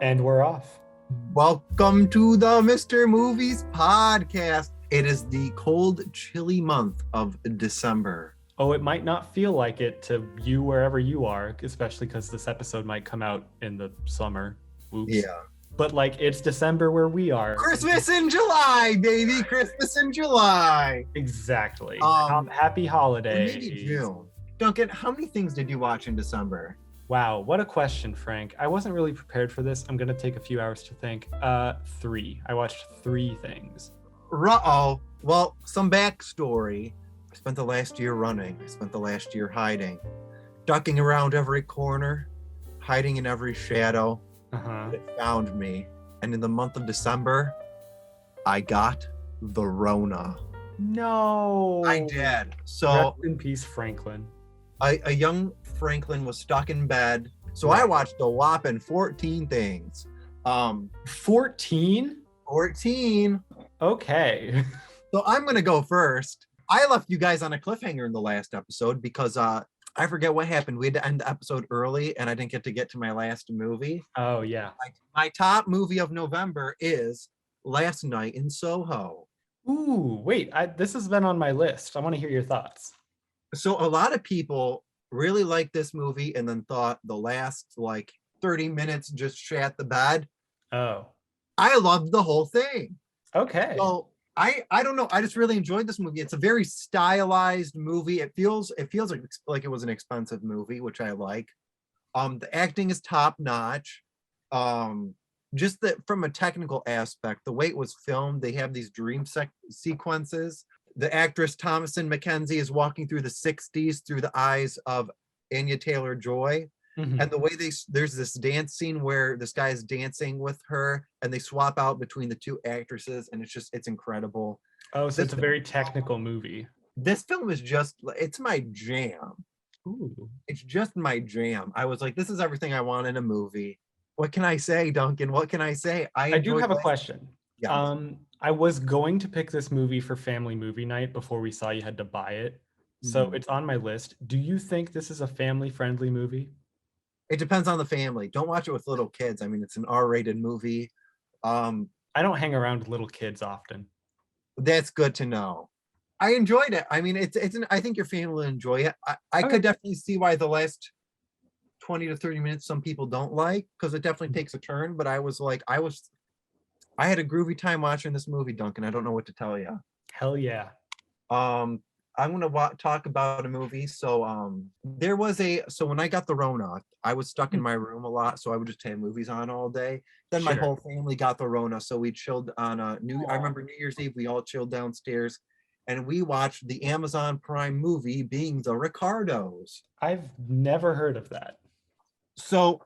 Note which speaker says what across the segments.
Speaker 1: And we're off.
Speaker 2: Welcome to the Mr. Movies podcast. It is the cold, chilly month of December.
Speaker 1: Oh, it might not feel like it to you wherever you are, especially because this episode might come out in the summer. Oops.
Speaker 2: Yeah.
Speaker 1: But like it's December where we are.
Speaker 2: Christmas in July, baby. Christmas in July.
Speaker 1: Exactly. Happy
Speaker 2: Or
Speaker 1: holidays.
Speaker 2: maybe June. Duncan, how many things did you watch in December?
Speaker 1: Wow, what a question, Frank. I wasn't really prepared for this. I'm gonna take a few hours to think. 3. I watched 3 things.
Speaker 2: Uh-oh. Well, some backstory. I spent the last year running. I spent the last year hiding. Ducking around every corner. Hiding in every shadow. It found me. And in the month of December, I got the rona.
Speaker 1: No.
Speaker 2: I did. So
Speaker 1: rest in peace, Franklin.
Speaker 2: a young Franklin was stuck in bed. So
Speaker 1: Right.
Speaker 2: I watched a whopping 14 things.
Speaker 1: 14?
Speaker 2: 14.
Speaker 1: Okay.
Speaker 2: So I'm going to go first. I left you guys on a cliffhanger in the last episode because I forget what happened. We had to end the episode early and I didn't get to my last movie.
Speaker 1: Oh, yeah.
Speaker 2: My top movie of November is Last Night in Soho.
Speaker 1: Ooh, wait, this has been on my list. I want to hear your thoughts.
Speaker 2: So a lot of people really liked this movie and then thought the last 30 minutes just shat the bed.
Speaker 1: Oh,
Speaker 2: I loved the whole thing.
Speaker 1: okay.
Speaker 2: So I don't know. I just really enjoyed this movie. It's a very stylized movie. It feels like it was an expensive movie, which I like. The acting is top notch. Just that from a technical aspect, the way it was filmed, they have these dream sequences. The actress Thomasin McKenzie is walking through the 60s through the eyes of Anya Taylor-Joy.
Speaker 1: Mhm.
Speaker 2: And the way there's this dance scene where this guy is dancing with her and they swap out between the two actresses and it's incredible.
Speaker 1: Oh, so
Speaker 2: this
Speaker 1: it's a very technical movie.
Speaker 2: This film is it's my jam.
Speaker 1: Ooh.
Speaker 2: It's just my jam. I was like, this is everything I want in a movie. What can I say, Duncan? What can I say?
Speaker 1: I do have a question.
Speaker 2: Yeah.
Speaker 1: I was going to pick this movie for family movie night before we saw you had to buy it. So
Speaker 2: Mhm.
Speaker 1: it's on my list. Do you think this is a family-friendly movie?
Speaker 2: It depends on the family. Don't watch it with little kids. I mean, it's an R-rated movie.
Speaker 1: I don't hang around with little kids often.
Speaker 2: That's good to know. I enjoyed it. I mean, I think your family will enjoy it. I
Speaker 1: Okay.
Speaker 2: could definitely see why the last 20 to 30 minutes some people don't like, because it definitely takes a turn. But I had a groovy time watching this movie, Duncan. I don't know what to tell you.
Speaker 1: Hell yeah.
Speaker 2: I'm gonna talk about a movie. So when I got the Rona, I was stuck in my room a lot, so I would just have movies on all day. Then my
Speaker 1: Sure.
Speaker 2: whole family got the Rona, so we chilled on I remember New Year's Eve, we all chilled downstairs and we watched the Amazon Prime movie being The Ricardos.
Speaker 1: I've never heard of that.
Speaker 2: So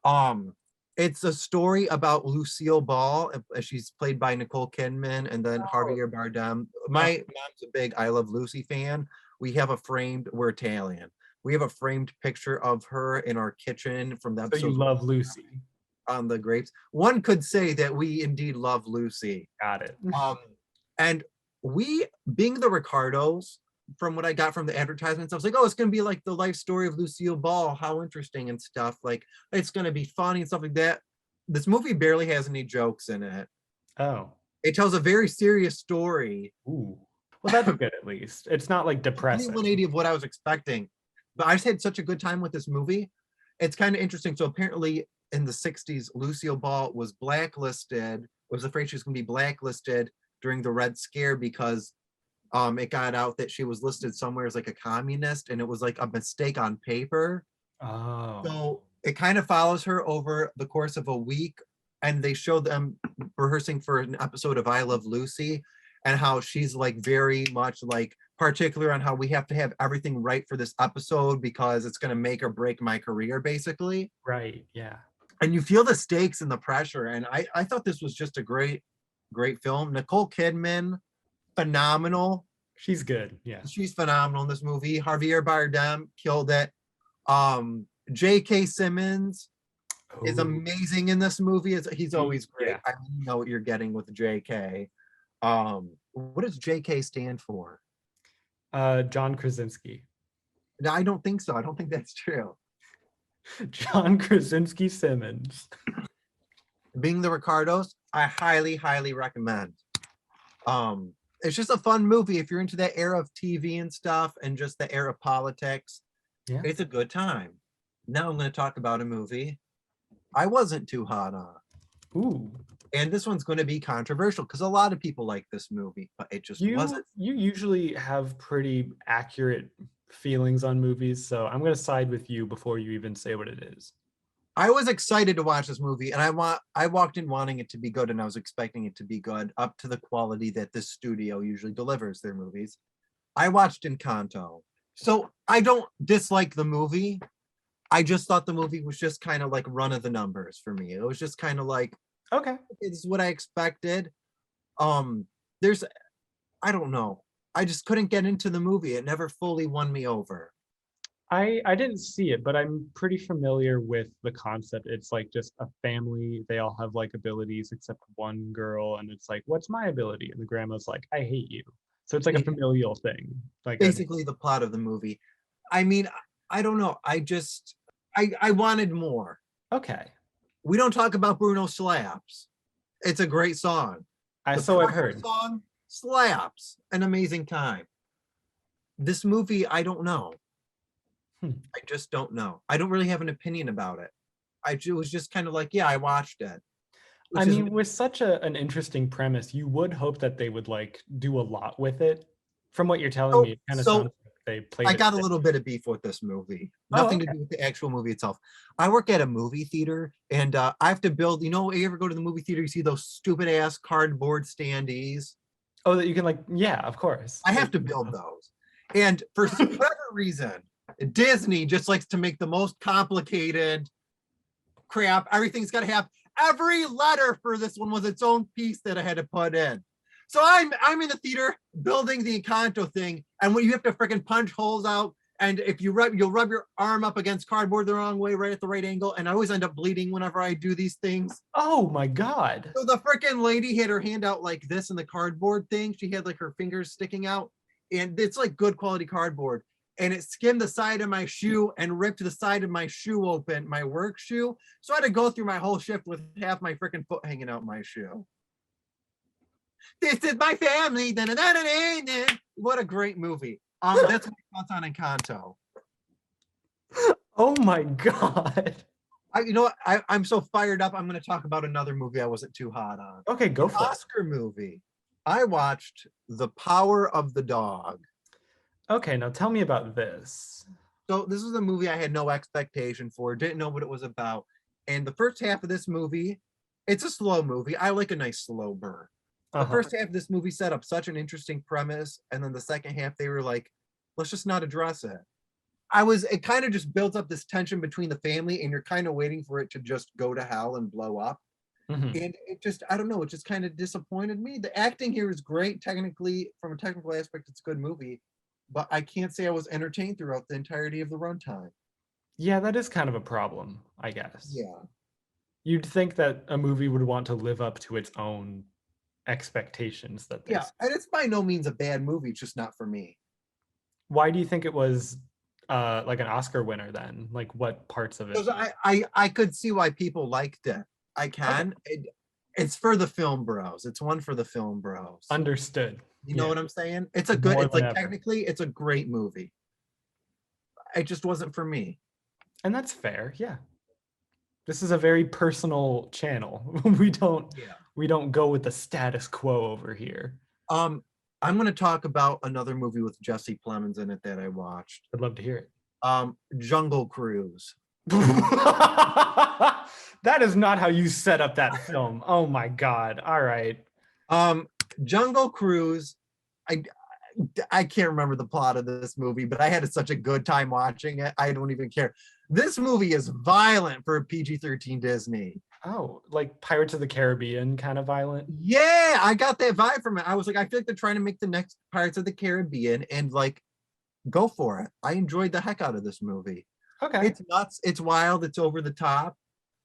Speaker 2: it's a story about Lucille Ball. She's played by Nicole Kidman, and then Javier Bardem. My mom's a big I Love Lucy fan. We're Italian. We have a framed picture of her in our kitchen from the
Speaker 1: So
Speaker 2: episode
Speaker 1: you love Lucy.
Speaker 2: on the grapes. One could say that we indeed love Lucy.
Speaker 1: Got it.
Speaker 2: And we, being the Ricardos, from what I got from the advertisements, I was like, oh, it's going to be like the life story of Lucille Ball. How interesting and stuff. Like, it's going to be funny and stuff like that. This movie barely has any jokes in it.
Speaker 1: Oh.
Speaker 2: It tells a very serious story.
Speaker 1: Ooh. Well, that's good at least. It's not like depressing.
Speaker 2: 180 of what I was expecting. But I just had such a good time with this movie. It's kind of interesting. So apparently in the 60s, Lucille Ball was blacklisted, was afraid she was going to be blacklisted during the Red Scare because it got out that she was listed somewhere as like a communist, and it was like a mistake on paper.
Speaker 1: Oh.
Speaker 2: So it kind of follows her over the course of a week, and they show them rehearsing for an episode of I Love Lucy, and how she's like very much like particular on how we have to have everything right for this episode because it's going to make or break my career, basically.
Speaker 1: Right. Yeah.
Speaker 2: And you feel the stakes and the pressure. And I thought this was just a great film. Nicole Kidman, phenomenal.
Speaker 1: She's good. Yeah.
Speaker 2: She's phenomenal in this movie. Javier Bardem killed it. J.K. Simmons is amazing in this movie. He's always great.
Speaker 1: Yeah.
Speaker 2: I know what you're getting with J.K. What does J.K. stand for?
Speaker 1: John Krasinski.
Speaker 2: No, I don't think so. I don't think that's true.
Speaker 1: John Krasinski Simmons.
Speaker 2: Being the Ricardos, I highly, highly recommend. It's just a fun movie if you're into that era of TV and stuff and just the era of politics.
Speaker 1: Yeah.
Speaker 2: It's a good time. Now I'm going to talk about a movie I wasn't too hot on.
Speaker 1: Ooh.
Speaker 2: And this one's going to be controversial because a lot of people like this movie, but it just wasn't.
Speaker 1: You usually have pretty accurate feelings on movies, so I'm gonna side with you before you even say what it is.
Speaker 2: I was excited to watch this movie, and I walked in wanting it to be good, and I was expecting it to be good, up to the quality that this studio usually delivers their movies. I watched Encanto, so I don't dislike the movie. I just thought the movie was just kind of like run of the numbers for me. It was just kind of like,
Speaker 1: Okay.
Speaker 2: okay, this is what I expected. There's, I don't know. I just couldn't get into the movie. It never fully won me over.
Speaker 1: I didn't see it, but I'm pretty familiar with the concept. It's like just a family. They all have like abilities except one girl, and it's like, what's my ability? And the grandma's like, I hate you. So it's like a
Speaker 2: Yeah,
Speaker 1: familial thing. Like a,
Speaker 2: basically the plot of the movie. I mean, I don't know. I wanted more.
Speaker 1: okay.
Speaker 2: We don't talk about Bruno Slaps. It's a great song. The
Speaker 1: So I've
Speaker 2: prior
Speaker 1: heard.
Speaker 2: song slaps. An amazing time. This movie, I don't know.
Speaker 1: Hmm.
Speaker 2: I just don't know. I don't really have an opinion about it. It was just kind of like, yeah, I watched it.
Speaker 1: I
Speaker 2: Which is
Speaker 1: mean, with such an interesting premise, you would hope that they would like do a lot with it. From what you're telling me,
Speaker 2: so
Speaker 1: it kind of
Speaker 2: so
Speaker 1: sounds like they played
Speaker 2: I
Speaker 1: it
Speaker 2: got a
Speaker 1: safe.
Speaker 2: little bit of beef with this movie.
Speaker 1: Oh,
Speaker 2: Nothing to
Speaker 1: okay.
Speaker 2: do with the actual movie itself. I work at a movie theater and I have to build, you ever go to the movie theater, you see those stupid ass cardboard standees?
Speaker 1: Oh, that you can like, yeah, of course.
Speaker 2: I have to build those. And for whatever reason, Disney just likes to make the most complicated crap. Everything's got to have every letter for this one was its own piece that I had to put in. So I'm in the theater building the Encanto thing, and when you have to freaking punch holes out, and if you'll rub your arm up against cardboard the wrong way, right at the right angle, and I always end up bleeding whenever I do these things.
Speaker 1: Oh my God.
Speaker 2: So the freaking lady had her hand out like this in the cardboard thing. She had like her fingers sticking out, and it's like good quality cardboard. And it skimmed the side of my shoe and ripped the side of my shoe open, my work shoe. So I had to go through my whole shift with half my freaking foot hanging out my shoe. This is my family. What a great movie. That's my thoughts on Encanto.
Speaker 1: Oh my God.
Speaker 2: I'm so fired up. I'm going to talk about another movie I wasn't too hot on.
Speaker 1: Okay, go
Speaker 2: An
Speaker 1: for it.
Speaker 2: Oscar movie. I watched The Power of the Dog.
Speaker 1: Okay, now tell me about this.
Speaker 2: So this is a movie I had no expectation for, didn't know what it was about. And the first half of this movie, it's a slow movie. I like a nice slow burn. The first half of this movie set up such an interesting premise, and then the second half they were like, let's just not address it. It kind of just builds up this tension between the family, and you're kind of waiting for it to just go to hell and blow up.
Speaker 1: Mhm.
Speaker 2: And it just, I don't know, it just kind of disappointed me. The acting here is great. Technically, from a technical aspect, it's a good movie, but I can't say I was entertained throughout the entirety of the runtime.
Speaker 1: Yeah, that is kind of a problem, I guess.
Speaker 2: Yeah.
Speaker 1: You'd think that a movie would want to live up to its own expectations that they
Speaker 2: Yeah. And it's by no means a bad movie. It's just not for me.
Speaker 1: Why do you think it was like an Oscar winner then? Like what parts of it?
Speaker 2: Because I could see why people liked it. I can. It's for the film bros. It's one for the film bros.
Speaker 1: Understood.
Speaker 2: You know
Speaker 1: Yeah.
Speaker 2: what I'm saying? It's a good,
Speaker 1: More
Speaker 2: it's
Speaker 1: than
Speaker 2: like
Speaker 1: ever.
Speaker 2: technically it's a great movie. It just wasn't for me.
Speaker 1: And that's fair. Yeah. This is a very personal channel. we don't
Speaker 2: Yeah.
Speaker 1: we don't go with the status quo over here.
Speaker 2: I'm gonna talk about another movie with Jesse Plemons in it that I watched.
Speaker 1: I'd love to hear it.
Speaker 2: Jungle Cruise.
Speaker 1: That is not how you set up that film. Oh my God. All right.
Speaker 2: Jungle Cruise. I can't remember the plot of this movie, but I had such a good time watching it. I don't even care. This movie is violent for a PG-13 Disney.
Speaker 1: Oh, like Pirates of the Caribbean kind of violent.
Speaker 2: Yeah, I got that vibe from it. I was like, I feel like they're trying to make the next Pirates of the Caribbean and like go for it. I enjoyed the heck out of this movie.
Speaker 1: Okay.
Speaker 2: It's nuts, it's wild, it's over the top.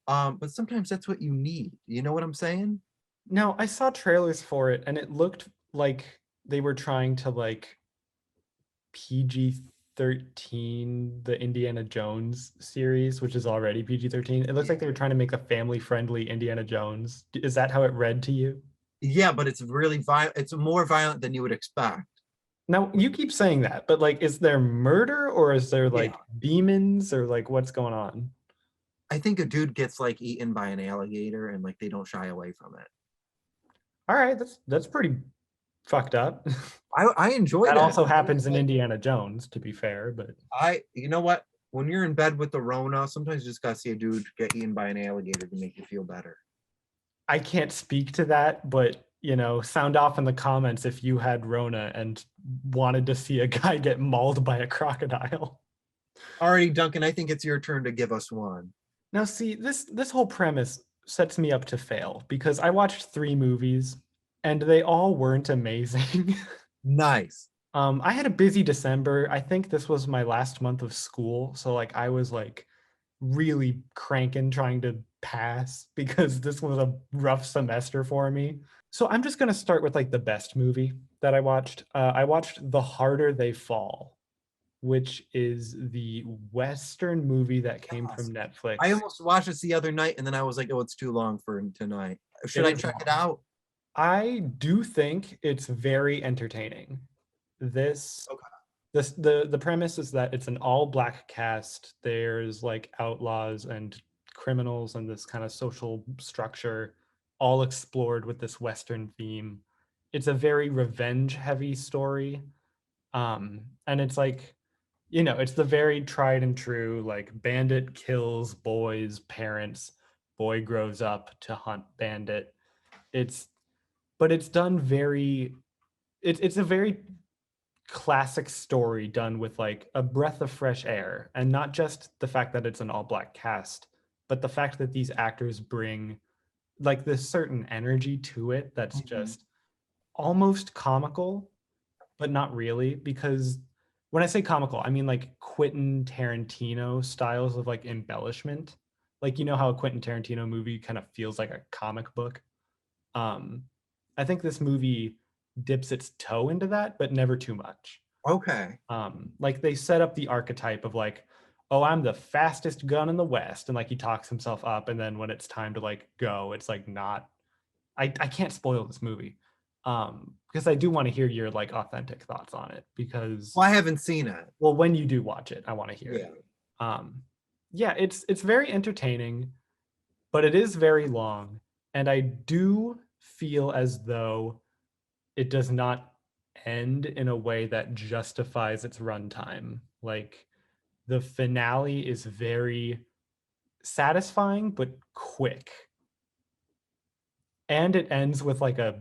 Speaker 2: But sometimes that's what you need. You know what I'm saying?
Speaker 1: No, I saw trailers for it and it looked like they were trying to like PG 13, the Indiana Jones series, which is already PG-13. It looks like they were trying to make a family-friendly Indiana Jones. Is that how it read to you?
Speaker 2: Yeah, but it's really violent. It's more violent than you would expect.
Speaker 1: Now, you keep saying that, but like, is there murder or is there
Speaker 2: Yeah.
Speaker 1: like demons or like what's going on?
Speaker 2: I think a dude gets like eaten by an alligator and like they don't shy away from it.
Speaker 1: All right, that's pretty fucked up.
Speaker 2: I enjoyed
Speaker 1: That
Speaker 2: it.
Speaker 1: also
Speaker 2: I was
Speaker 1: happens in
Speaker 2: like,
Speaker 1: Indiana Jones, to be fair, but
Speaker 2: you know what? When you're in bed with the Rona, sometimes you just gotta see a dude get eaten by an alligator to make you feel better.
Speaker 1: I can't speak to that, but sound off in the comments if you had Rona and wanted to see a guy get mauled by a crocodile.
Speaker 2: Alrighty, Duncan, I think it's your turn to give us one.
Speaker 1: Now, see, this whole premise sets me up to fail because I watched 3 movies and they all weren't amazing.
Speaker 2: Nice.
Speaker 1: I had a busy December. I think this was my last month of school, so like I was like really cranking trying to pass because this was a rough semester for me. So I'm just gonna start with like the best movie that I watched. I watched The Harder They Fall, which is the Western movie that came
Speaker 2: Yes.
Speaker 1: from
Speaker 2: I
Speaker 1: Netflix.
Speaker 2: almost watched this the other night and then I was like, oh, it's too long for tonight.
Speaker 1: It
Speaker 2: Should I
Speaker 1: is
Speaker 2: check it
Speaker 1: long.
Speaker 2: out?
Speaker 1: I do think it's very entertaining. This
Speaker 2: Okay.
Speaker 1: the premise is that it's an all black cast. There's like outlaws and criminals and this kind of social structure all explored with this Western theme. It's a very revenge heavy story. And it's like, it's the very tried and true, like bandit kills boys, parents, boy grows up to hunt bandit. It's but it's done very it's a very classic story done with like a breath of fresh air, and not just the fact that it's an all black cast, but the fact that these actors bring like this certain energy to it that's
Speaker 2: Mhm.
Speaker 1: just almost comical, but not really. Because when I say comical, I mean like Quentin Tarantino styles of like embellishment. Like, how a Quentin Tarantino movie kind of feels like a comic book. um I think this movie dips its toe into that, but never too much.
Speaker 2: Okay.
Speaker 1: Like they set up the archetype of like, oh, I'm the fastest gun in the West, and like he talks himself up, and then when it's time to like go, it's like not. I can't spoil this movie, because I do want to hear your like authentic thoughts on it. Because
Speaker 2: Well, I haven't seen it.
Speaker 1: well, when you do watch it, I want to hear it.
Speaker 2: Yeah.
Speaker 1: Yeah, it's very entertaining, but it is very long, and I do feel as though it does not end in a way that justifies its runtime. Like the finale is very satisfying but quick. And it ends with like a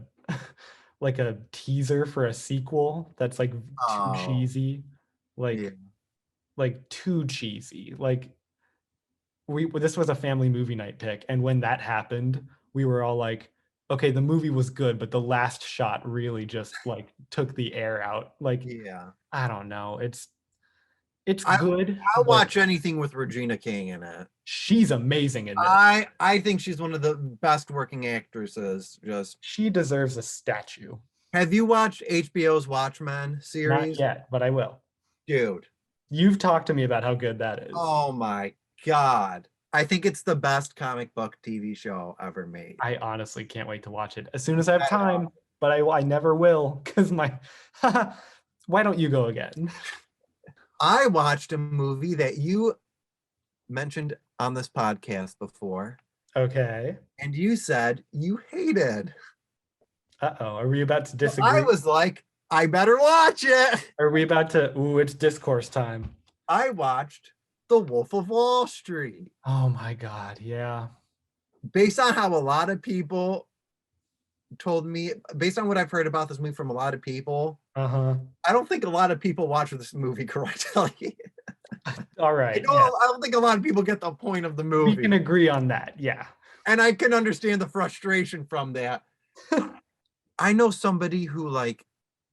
Speaker 1: like a teaser for a sequel that's like too
Speaker 2: Oh,
Speaker 1: cheesy.
Speaker 2: yeah.
Speaker 1: Like too cheesy. Like this was a family movie night pick, and when that happened, we were all like, okay, the movie was good, but the last shot really just like took the air out. Like,
Speaker 2: Yeah.
Speaker 1: I don't know. It's
Speaker 2: I
Speaker 1: good,
Speaker 2: I'll
Speaker 1: but
Speaker 2: watch anything with Regina King in it.
Speaker 1: she's amazing in this.
Speaker 2: I think she's one of the best working actresses. Just
Speaker 1: She deserves a statue.
Speaker 2: have you watched HBO's Watchmen
Speaker 1: Not
Speaker 2: series?
Speaker 1: yet, but I will.
Speaker 2: Dude,
Speaker 1: You've talked to me about how good that is.
Speaker 2: oh my God. I think it's the best comic book TV show ever made.
Speaker 1: I honestly can't wait to watch it as soon as I have
Speaker 2: I know.
Speaker 1: time, but I never will because my. Why don't you go again?
Speaker 2: I watched a movie that you mentioned on this podcast before,
Speaker 1: Okay.
Speaker 2: and you said you hated.
Speaker 1: Uh-oh. Are we about to
Speaker 2: So I
Speaker 1: disagree?
Speaker 2: was like, I better watch it.
Speaker 1: Are we about to? Ooh, it's discourse time.
Speaker 2: I watched The Wolf of Wall Street.
Speaker 1: Oh my God. Yeah.
Speaker 2: Based on how a lot of people told me, based on what I've heard about this movie from a lot of people,
Speaker 1: Uh-huh.
Speaker 2: I don't think a lot of people watch this movie correctly.
Speaker 1: All right. Yeah.
Speaker 2: I don't think a lot of people get the point of the
Speaker 1: We can
Speaker 2: movie.
Speaker 1: agree on that. Yeah.
Speaker 2: And I can understand the frustration from that. I know somebody who like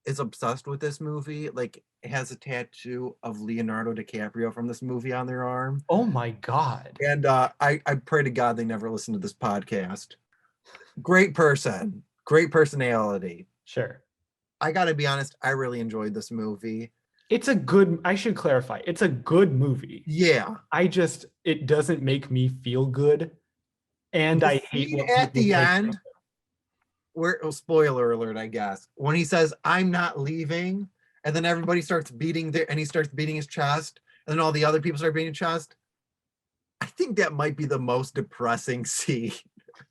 Speaker 2: is obsessed with this movie, like has a tattoo of Leonardo DiCaprio from this movie on their arm.
Speaker 1: Oh my God.
Speaker 2: And I pray to God they never listen to this podcast. Great person, great personality.
Speaker 1: Sure.
Speaker 2: I gotta be honest, I really enjoyed this movie.
Speaker 1: It's a good, I should clarify, it's a good movie.
Speaker 2: Yeah.
Speaker 1: It doesn't make me feel good. And
Speaker 2: The
Speaker 1: I hate
Speaker 2: scene
Speaker 1: what
Speaker 2: at
Speaker 1: people
Speaker 2: the
Speaker 1: take.
Speaker 2: end where, oh, spoiler alert, I guess, when he says, "I'm not leaving," and then everybody starts beating their, and he starts beating his chest, and then all the other people start beating his chest. I think that might be the most depressing scene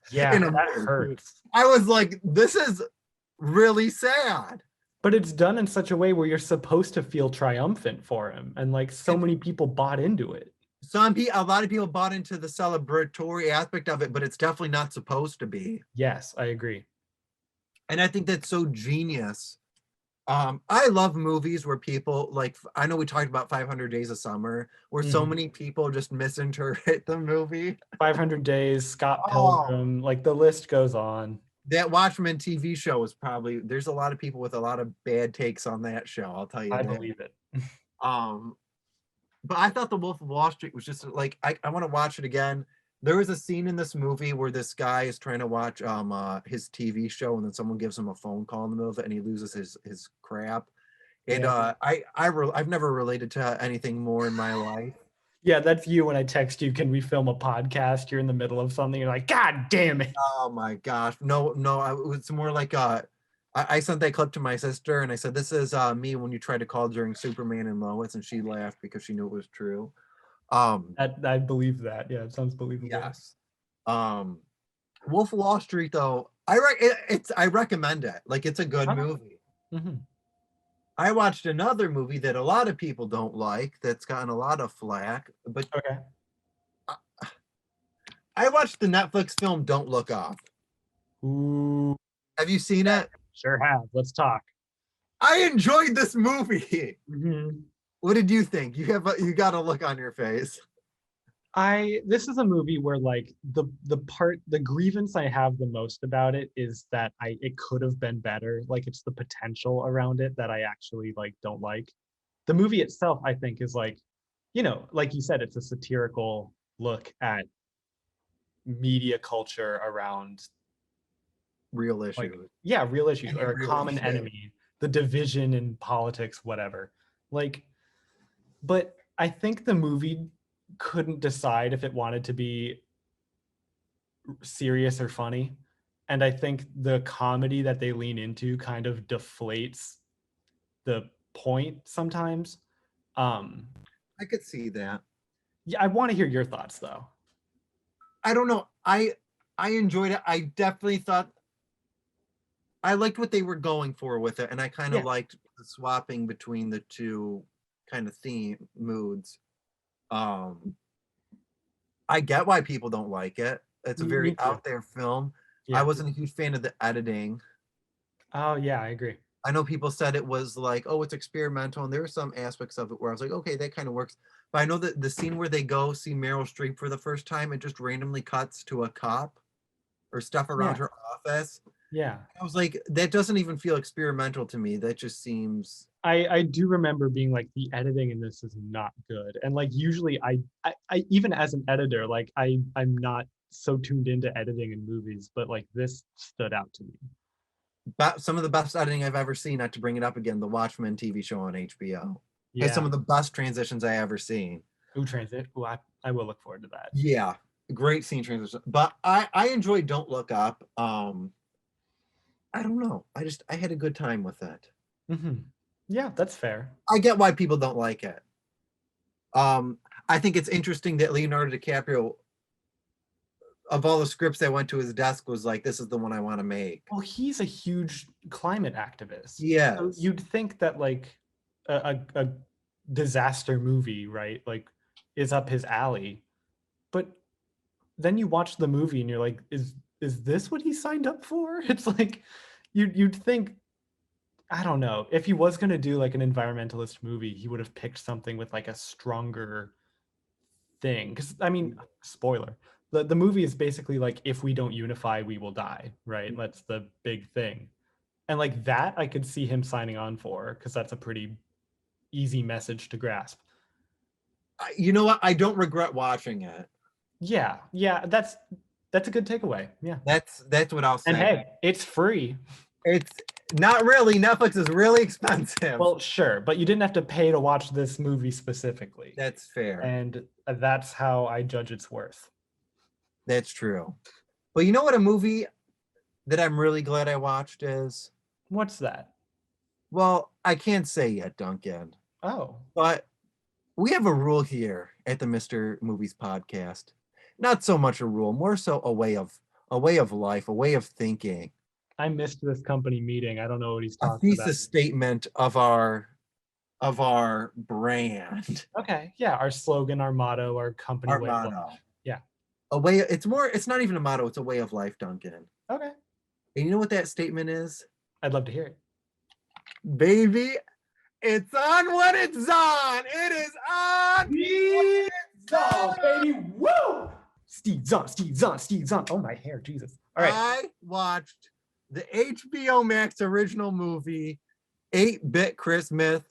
Speaker 1: Yeah,
Speaker 2: in a
Speaker 1: that
Speaker 2: movie.
Speaker 1: hurts.
Speaker 2: I was like, this is really sad.
Speaker 1: But it's done in such a way where you're supposed to feel triumphant for him. And like so
Speaker 2: And
Speaker 1: many people bought into it.
Speaker 2: a lot of people bought into the celebratory aspect of it, but it's definitely not supposed to be.
Speaker 1: Yes, I agree.
Speaker 2: And I think that's so genius. I love movies where people like, I know we talked about 500 Days of Summer, where so
Speaker 1: Mhm.
Speaker 2: many people just misinterpret the movie.
Speaker 1: 500 Days, Scott
Speaker 2: Oh,
Speaker 1: Pilgrim, like the list goes on.
Speaker 2: that Watchmen TV show is probably, there's a lot of people with a lot of bad takes on that show, I'll tell you
Speaker 1: I
Speaker 2: that.
Speaker 1: believe it.
Speaker 2: Um, but I thought The Wolf of Wall Street was just like, I want to watch it again. There was a scene in this movie where this guy is trying to watch his TV show, and then someone gives him a phone call in the middle of it, and he loses his crap. And
Speaker 1: Yeah.
Speaker 2: I've never related to anything more in my life.
Speaker 1: Yeah, that's you when I text you, can we film a podcast? You're in the middle of something, you're like, God damn it.
Speaker 2: Oh my gosh. No, no, it was more like I sent that clip to my sister and I said, "This is me when you tried to call during Superman and Lois," and she laughed because she knew it was true. Um,
Speaker 1: I believe that. Yeah, it sounds believable.
Speaker 2: yes. Um, Wolf of Wall Street though, I recommend it. Like it's a good
Speaker 1: Uh-huh.
Speaker 2: movie.
Speaker 1: Mhm.
Speaker 2: I watched another movie that a lot of people don't like that's gotten a lot of flack, but
Speaker 1: Okay.
Speaker 2: I watched the Netflix film Don't Look Up.
Speaker 1: Ooh,
Speaker 2: Have you seen it?
Speaker 1: sure have. Let's talk.
Speaker 2: I enjoyed this movie.
Speaker 1: Mhm.
Speaker 2: What did you think? You got a look on your face.
Speaker 1: This is a movie where like the grievance I have the most about it is that it could have been better. Like it's the potential around it that I actually like don't like. The movie itself, I think, is like, like you said, it's a satirical look at media culture around
Speaker 2: Real
Speaker 1: like,
Speaker 2: issues.
Speaker 1: yeah, real issues
Speaker 2: Any
Speaker 1: or a
Speaker 2: real
Speaker 1: common
Speaker 2: issue.
Speaker 1: enemy, the division in politics, whatever. Like, but I think the movie couldn't decide if it wanted to be serious or funny. And I think the comedy that they lean into kind of deflates the point sometimes. Um,
Speaker 2: I could see that.
Speaker 1: yeah, I want to hear your thoughts though.
Speaker 2: I don't know. I enjoyed it. I definitely thought I liked what they were going for with it, and I kind of
Speaker 1: Yeah.
Speaker 2: liked the swapping between the two kind of theme moods. Um, I get why people don't like it. It's a
Speaker 1: Me
Speaker 2: very
Speaker 1: too.
Speaker 2: out there film. I
Speaker 1: Yeah.
Speaker 2: wasn't a huge fan of the editing.
Speaker 1: Oh yeah, I agree.
Speaker 2: I know people said it was like, oh, it's experimental, and there were some aspects of it where I was like, okay, that kind of works. But I know that the scene where they go see Meryl Streep for the first time, it just randomly cuts to a cop or stuff around
Speaker 1: Yeah.
Speaker 2: her office.
Speaker 1: Yeah.
Speaker 2: I was like, that doesn't even feel experimental to me. That just seems,
Speaker 1: I do remember being like the editing in this is not good. And like usually I even as an editor, like I'm not so tuned into editing in movies, but like this stood out to me.
Speaker 2: some of the best editing I've ever seen. Not to bring it up again, the Watchmen TV show on HBO has some
Speaker 1: Yeah.
Speaker 2: of the best transitions I ever seen.
Speaker 1: Ooh, transit. Ooh, I will look forward to that.
Speaker 2: Yeah, great scene transition. But I enjoyed Don't Look Up. I don't know. I had a good time with it.
Speaker 1: Hmm. Yeah, that's fair.
Speaker 2: I get why people don't like it. I think it's interesting that Leonardo DiCaprio, of all the scripts that went to his desk, was like, "This is the one I want to make."
Speaker 1: Well, he's a huge climate activist. So
Speaker 2: Yes,
Speaker 1: you'd think that like a disaster movie, right? Like is up his alley. But then you watch the movie and you're like, is this what he signed up for? It's like you'd think, I don't know, if he was gonna do like an environmentalist movie, he would have picked something with like a stronger thing. Because I mean, spoiler, the movie is basically like if we don't unify, we will die, right? That's the big thing. And like that I could see him signing on for because that's a pretty easy message to grasp.
Speaker 2: you know what? I don't regret watching it.
Speaker 1: Yeah, yeah, that's a good takeaway. Yeah.
Speaker 2: That's what I'll
Speaker 1: And
Speaker 2: say.
Speaker 1: hey, it's free.
Speaker 2: It's Not really. Netflix is really expensive.
Speaker 1: Well, sure, but you didn't have to pay to watch this movie specifically.
Speaker 2: That's fair.
Speaker 1: And that's how I judge its worth.
Speaker 2: That's true. But you know what a movie that I'm really glad I watched is?
Speaker 1: What's that?
Speaker 2: Well, I can't say yet, Duncan.
Speaker 1: Oh,
Speaker 2: But we have a rule here at the Mr. Movies podcast. Not so much a rule, more so a way of life, a way of thinking,
Speaker 1: I missed this company meeting. I don't know what he's
Speaker 2: a
Speaker 1: talking about.
Speaker 2: thesis statement of our brand,
Speaker 1: Okay, yeah, our slogan, our motto, our company
Speaker 2: our
Speaker 1: way of
Speaker 2: motto.
Speaker 1: life. Yeah.
Speaker 2: A way. It's not even a motto. It's a way of life, Duncan.
Speaker 1: Okay,
Speaker 2: And you know what that statement is,
Speaker 1: I'd love to hear it.
Speaker 2: baby? It's on when it's on. It is on.
Speaker 1: Steve Zahn, baby, woo! Steve Zahn, Steve Zahn, Steve Zahn. Oh, my hair, Jesus. All right.
Speaker 2: I watched the HBO Max original movie, 8-Bit Christmas,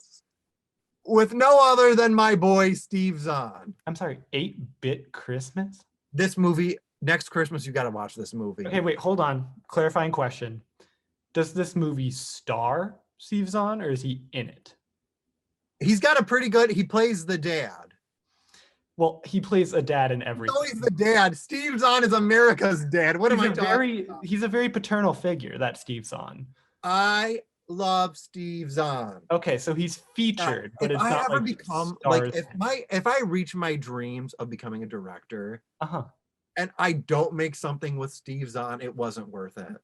Speaker 2: with no other than my boy Steve Zahn.
Speaker 1: I'm sorry, 8-Bit Christmas?
Speaker 2: This movie, next Christmas, you got to watch this movie.
Speaker 1: Okay, wait, hold on. Clarifying question. Does this movie star Steve Zahn or is he in it?
Speaker 2: He's got a pretty good, he plays the dad.
Speaker 1: Well, he plays a dad in everything.
Speaker 2: Oh, he's the dad. Steve Zahn is America's dad. What am I talking about?
Speaker 1: He's a very paternal figure, that Steve Zahn.
Speaker 2: I love Steve Zahn.
Speaker 1: Okay, so he's featured, but
Speaker 2: If
Speaker 1: it's
Speaker 2: I
Speaker 1: not
Speaker 2: ever
Speaker 1: like
Speaker 2: become
Speaker 1: stars.
Speaker 2: like if I reach my dreams of becoming a director
Speaker 1: Uh-huh.
Speaker 2: and I don't make something with Steve Zahn, it wasn't worth it.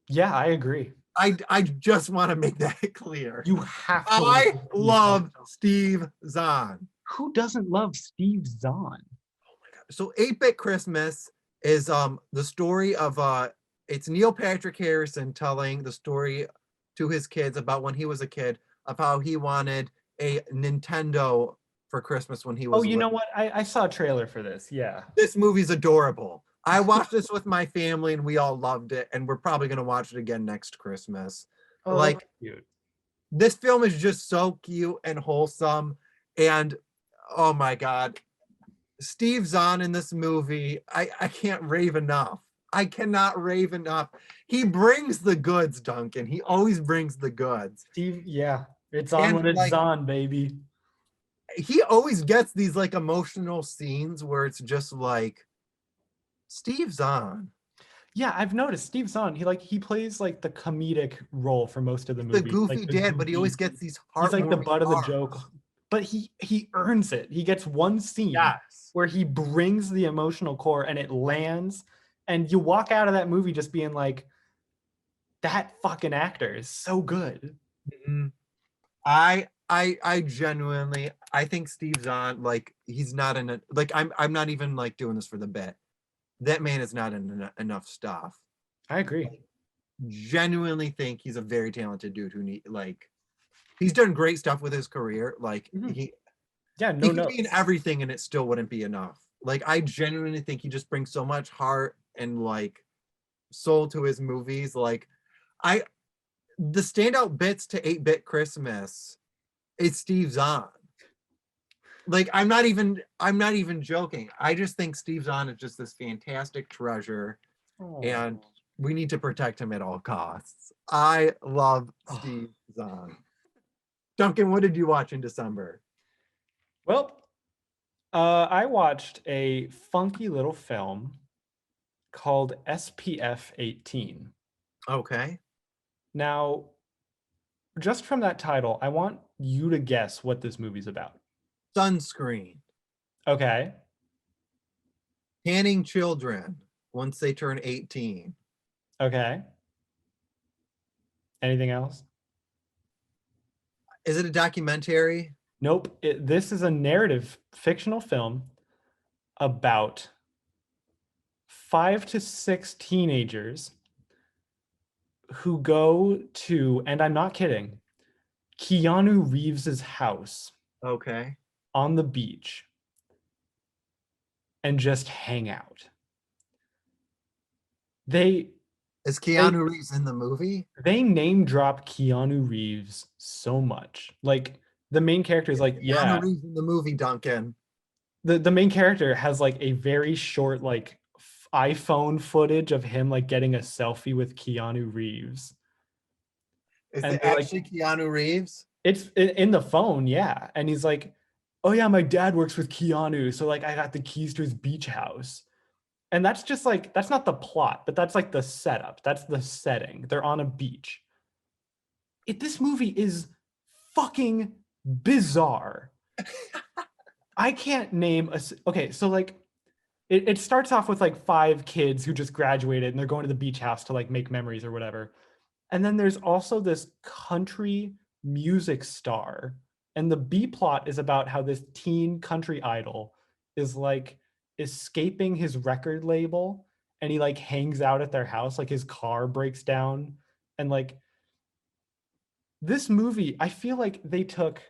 Speaker 1: Yeah, I agree.
Speaker 2: I just want to make that clear.
Speaker 1: You have to.
Speaker 2: I love Steve Zahn.
Speaker 1: Who doesn't love Steve Zahn?
Speaker 2: Oh my god. So 8-Bit Christmas is the story of it's Neil Patrick Harrison telling the story to his kids about when he was a kid of how he wanted a Nintendo for Christmas when he was
Speaker 1: Oh, you know
Speaker 2: little.
Speaker 1: what? I saw a trailer for this. Yeah.
Speaker 2: This movie's adorable. I watched this with my family and we all loved it, and we're probably gonna watch it again next Christmas.
Speaker 1: Oh,
Speaker 2: Like,
Speaker 1: that's cute.
Speaker 2: this film is just so cute and wholesome, and oh my god, Steve Zahn in this movie, I can't rave enough. I cannot rave enough. He brings the goods, Duncan. He always brings the goods.
Speaker 1: Steve, yeah. It's on
Speaker 2: And,
Speaker 1: when it's
Speaker 2: like,
Speaker 1: on, baby.
Speaker 2: He always gets these like emotional scenes where it's just like Steve Zahn.
Speaker 1: Yeah, I've noticed Steve Zahn. He plays like the comedic role for most of the movie.
Speaker 2: The goofy
Speaker 1: like
Speaker 2: dad, but he always gets these
Speaker 1: He's like the
Speaker 2: heartwarming
Speaker 1: butt of the
Speaker 2: arcs.
Speaker 1: joke. But he earns it. He gets one scene
Speaker 2: Yes.
Speaker 1: where he brings the emotional core and it lands, and you walk out of that movie just being like, that fucking actor is so good.
Speaker 2: Mhm. I genuinely, I think Steve Zahn, like, he's not in it. Like, I'm not even like doing this for the bit. That man is not in enough stuff.
Speaker 1: I agree.
Speaker 2: Genuinely think he's a very talented dude who he's done great stuff with his career. Like,
Speaker 1: Mhm.
Speaker 2: he
Speaker 1: Yeah, no
Speaker 2: could be in
Speaker 1: notes.
Speaker 2: everything and it still wouldn't be enough. Like, I genuinely think he just brings so much heart and like soul to his movies. Like, the standout bits to 8-Bit Christmas is Steve Zahn. Like, I'm not even joking. I just think Steve Zahn is just this fantastic treasure, and we need to protect him at all costs. I love Steve Zahn. Duncan, what did you watch in December?
Speaker 1: Well, I watched a funky little film called SPF 18.
Speaker 2: Okay.
Speaker 1: Now, just from that title, I want you to guess what this movie's about.
Speaker 2: Sunscreen.
Speaker 1: Okay.
Speaker 2: Tanning children once they turn 18.
Speaker 1: Okay. Anything else?
Speaker 2: Is it a documentary?
Speaker 1: Nope. This is a narrative fictional film about 5 to 6 teenagers who go to, and I'm not kidding, Keanu Reeves's house
Speaker 2: Okay.
Speaker 1: on the beach and just hang out.
Speaker 2: Is Keanu Reeves in the movie?
Speaker 1: They name drop Keanu Reeves so much. Like, the main character is like, yeah.
Speaker 2: Keanu Reeves in the movie, Duncan.
Speaker 1: The main character has like a very short like iPhone footage of him like getting a selfie with Keanu Reeves.
Speaker 2: Is
Speaker 1: And
Speaker 2: it
Speaker 1: they're like,
Speaker 2: actually Keanu Reeves?
Speaker 1: it's in the phone, yeah. And he's like, oh yeah, my dad works with Keanu, so like I got the keys to his beach house. And that's just like, that's not the plot, but that's like the setup. That's the setting. They're on a beach. This movie is fucking bizarre. I can't name okay, so like it starts off with like five kids who just graduated and they're going to the beach house to like make memories or whatever. And then there's also this country music star. And the B plot is about how this teen country idol is like escaping his record label and he like hangs out at their house, like his car breaks down. And like this movie, I feel like they took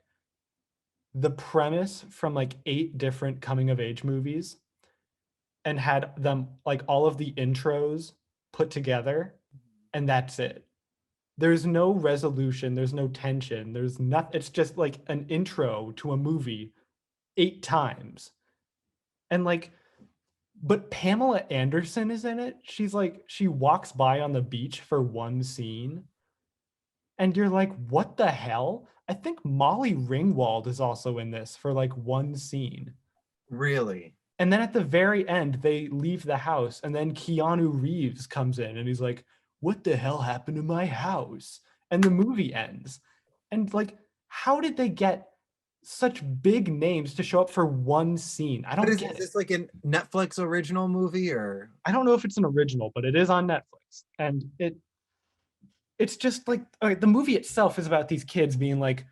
Speaker 1: the premise from like 8 different coming of age movies and had them like all of the intros put together, and that's it. There's no resolution, there's no tension, there's nothing. It's just like an intro to a movie 8 times. And like, but Pamela Anderson is in it. She's like, she walks by on the beach for one scene, and you're like, what the hell? I think Molly Ringwald is also in this for like one scene.
Speaker 2: Really?
Speaker 1: And then at the very end, they leave the house, and then Keanu Reeves comes in and he's like, what the hell happened to my house? And the movie ends. And like, how did they get such big names to show up for one scene? I
Speaker 2: What
Speaker 1: don't
Speaker 2: is
Speaker 1: get it.
Speaker 2: this, like a Netflix original movie or?
Speaker 1: I don't know if it's an original, but it is on Netflix. And it's just like, all right, the movie itself is about these kids being like,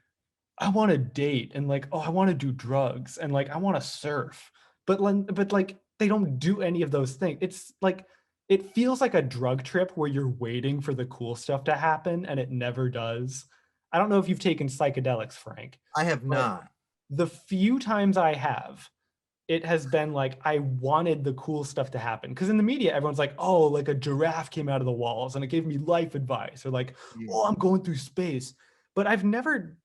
Speaker 1: I want to date and like, oh, I want to do drugs and like I want to surf. But like they don't do any of those things. It's like it feels like a drug trip where you're waiting for the cool stuff to happen and it never does. I don't know if you've taken psychedelics, Frank,
Speaker 2: I have
Speaker 1: but
Speaker 2: not.
Speaker 1: the few times I have, it has been like I wanted the cool stuff to happen. Because in the media, everyone's like, oh, like a giraffe came out of the walls and it gave me life advice, or like,
Speaker 2: Yeah.
Speaker 1: oh, I'm going through space. But I've never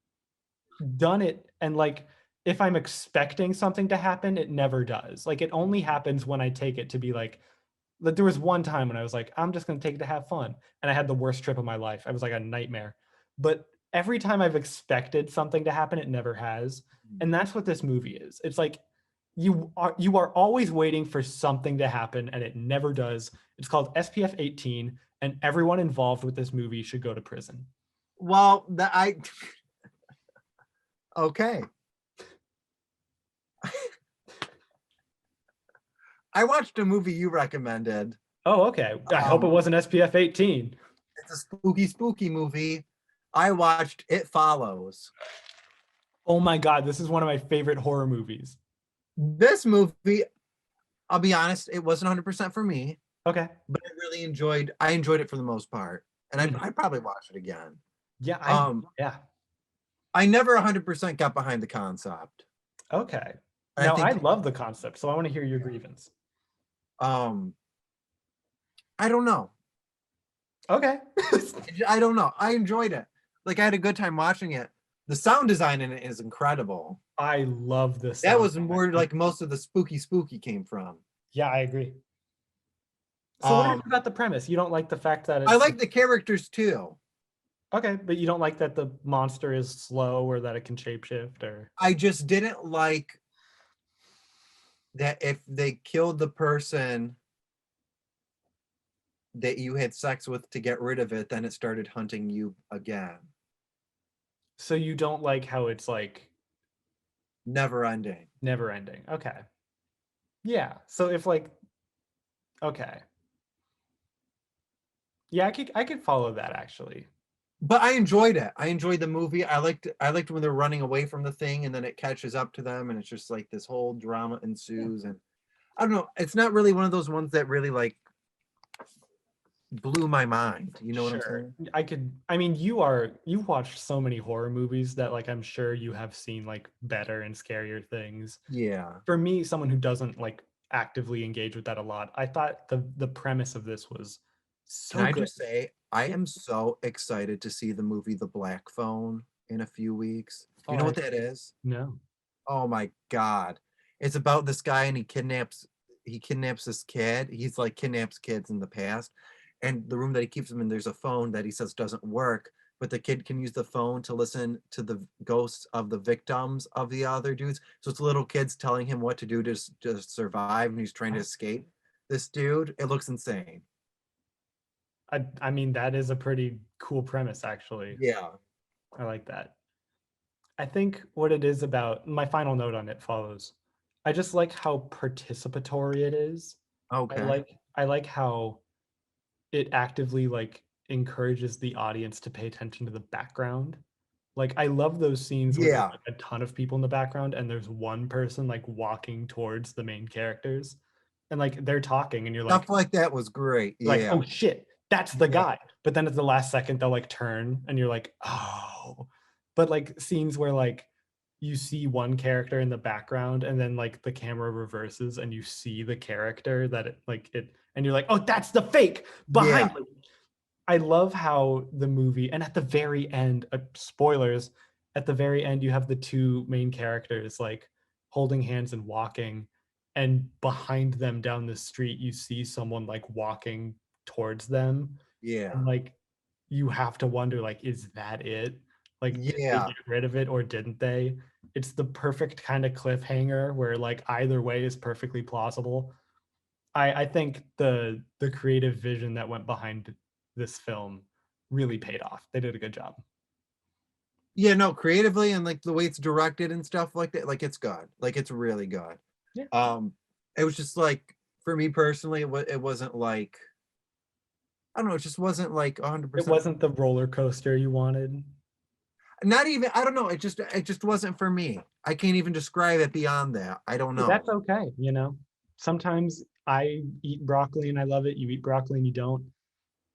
Speaker 1: done it, and like if I'm expecting something to happen, it never does. Like it only happens when I take it to be like there was one time when I was like, I'm just going to take it to have fun, and I had the worst trip of my life. I was like a nightmare. But every time I've expected something to happen, it never has. And that's what this movie is. It's like you are always waiting for something to happen and it never does. It's called SPF 18, and everyone involved with this movie should go to prison.
Speaker 2: Well, okay. I watched a movie you recommended.
Speaker 1: Oh, okay. I hope it wasn't SPF 18.
Speaker 2: It's a spooky movie. I watched It Follows.
Speaker 1: Oh my God, this is one of my favorite horror movies.
Speaker 2: This movie, I'll be honest, it wasn't 100% for me,
Speaker 1: Okay.
Speaker 2: but I enjoyed it for the most part. And
Speaker 1: Mhm.
Speaker 2: I'd probably watch it again.
Speaker 1: Yeah,
Speaker 2: Um, I never 100% got behind the concept.
Speaker 1: okay.
Speaker 2: And I
Speaker 1: Now I
Speaker 2: think,
Speaker 1: love the concept, so I want to hear your grievance.
Speaker 2: um, I don't know.
Speaker 1: Okay.
Speaker 2: I don't know. I enjoyed it. Like I had a good time watching it. The sound design in it is incredible.
Speaker 1: I love this.
Speaker 2: That was more like most of the spooky came from.
Speaker 1: Yeah, I agree. So what is it about the premise? You don't like the fact that
Speaker 2: I
Speaker 1: it's
Speaker 2: like the characters too.
Speaker 1: okay, but you don't like that the monster is slow or that it can shapeshift or
Speaker 2: I just didn't like that if they killed the person that you had sex with to get rid of it, then it started hunting you again.
Speaker 1: so you don't like how it's like
Speaker 2: Never ending.
Speaker 1: never ending. Okay. Yeah. So if like okay. Yeah, I could follow that actually.
Speaker 2: But I enjoyed it. I enjoyed the movie. I liked when they're running away from the thing and then it catches up to them and it's just like this whole drama ensues. And I don't know. It's not really one of those ones that really like blew my mind. You know what I'm
Speaker 1: Sure.
Speaker 2: saying?
Speaker 1: I mean, you've watched so many horror movies that like I'm sure you have seen like better and scarier things.
Speaker 2: Yeah.
Speaker 1: For me, someone who doesn't like actively engage with that a lot, I thought the premise of this was
Speaker 2: Can
Speaker 1: so
Speaker 2: I
Speaker 1: good.
Speaker 2: just say, I am so excited to see the movie The Black Phone in a few weeks. Do you know what that is?
Speaker 1: No.
Speaker 2: Oh my God. It's about this guy and he kidnaps this kid. He's like kidnaps kids in the past. And the room that he keeps them in, there's a phone that he says doesn't work, but the kid can use the phone to listen to the ghosts of the victims of the other dudes. So it's little kids telling him what to do to survive, and he's trying to escape this dude. It looks insane.
Speaker 1: I mean, that is a pretty cool premise, actually.
Speaker 2: Yeah.
Speaker 1: I like that. I think what it is about my final note on it follows. I just like how participatory it is.
Speaker 2: Okay.
Speaker 1: I like how it actively like encourages the audience to pay attention to the background. Like I love those scenes where there's
Speaker 2: Yeah.
Speaker 1: like a ton of people in the background and there's one person like walking towards the main characters and like they're talking and
Speaker 2: Stuff like that was great.
Speaker 1: you're like,
Speaker 2: Yeah.
Speaker 1: oh shit, that's the
Speaker 2: Yeah.
Speaker 1: guy. But then at the last second they'll like turn and you're like, oh. But like scenes where like you see one character in the background and then like the camera reverses and you see the character that it and you're like, oh, that's the fake
Speaker 2: Yeah.
Speaker 1: behind me. I love how the movie, and at the very end, spoilers, at the very end, you have the two main characters like holding hands and walking, and behind them down the street, you see someone like walking towards them,
Speaker 2: Yeah.
Speaker 1: and like you have to wonder, like, is that it? Like, did they
Speaker 2: Yeah.
Speaker 1: get rid of it or didn't they? It's the perfect kind of cliffhanger where like either way is perfectly plausible. I think the creative vision that went behind this film really paid off. They did a good job.
Speaker 2: Yeah, no, creatively and like the way it's directed and stuff like that, like it's good. Like it's really good.
Speaker 1: Yeah.
Speaker 2: Um, it was just like for me personally, it wasn't like I don't know, it just wasn't like
Speaker 1: It
Speaker 2: 100%.
Speaker 1: wasn't the roller coaster you wanted.
Speaker 2: Not even I don't know, it just wasn't for me. I can't even describe it beyond that. I don't know.
Speaker 1: That's okay, you know. Sometimes I eat broccoli and I love it. You eat broccoli and you don't.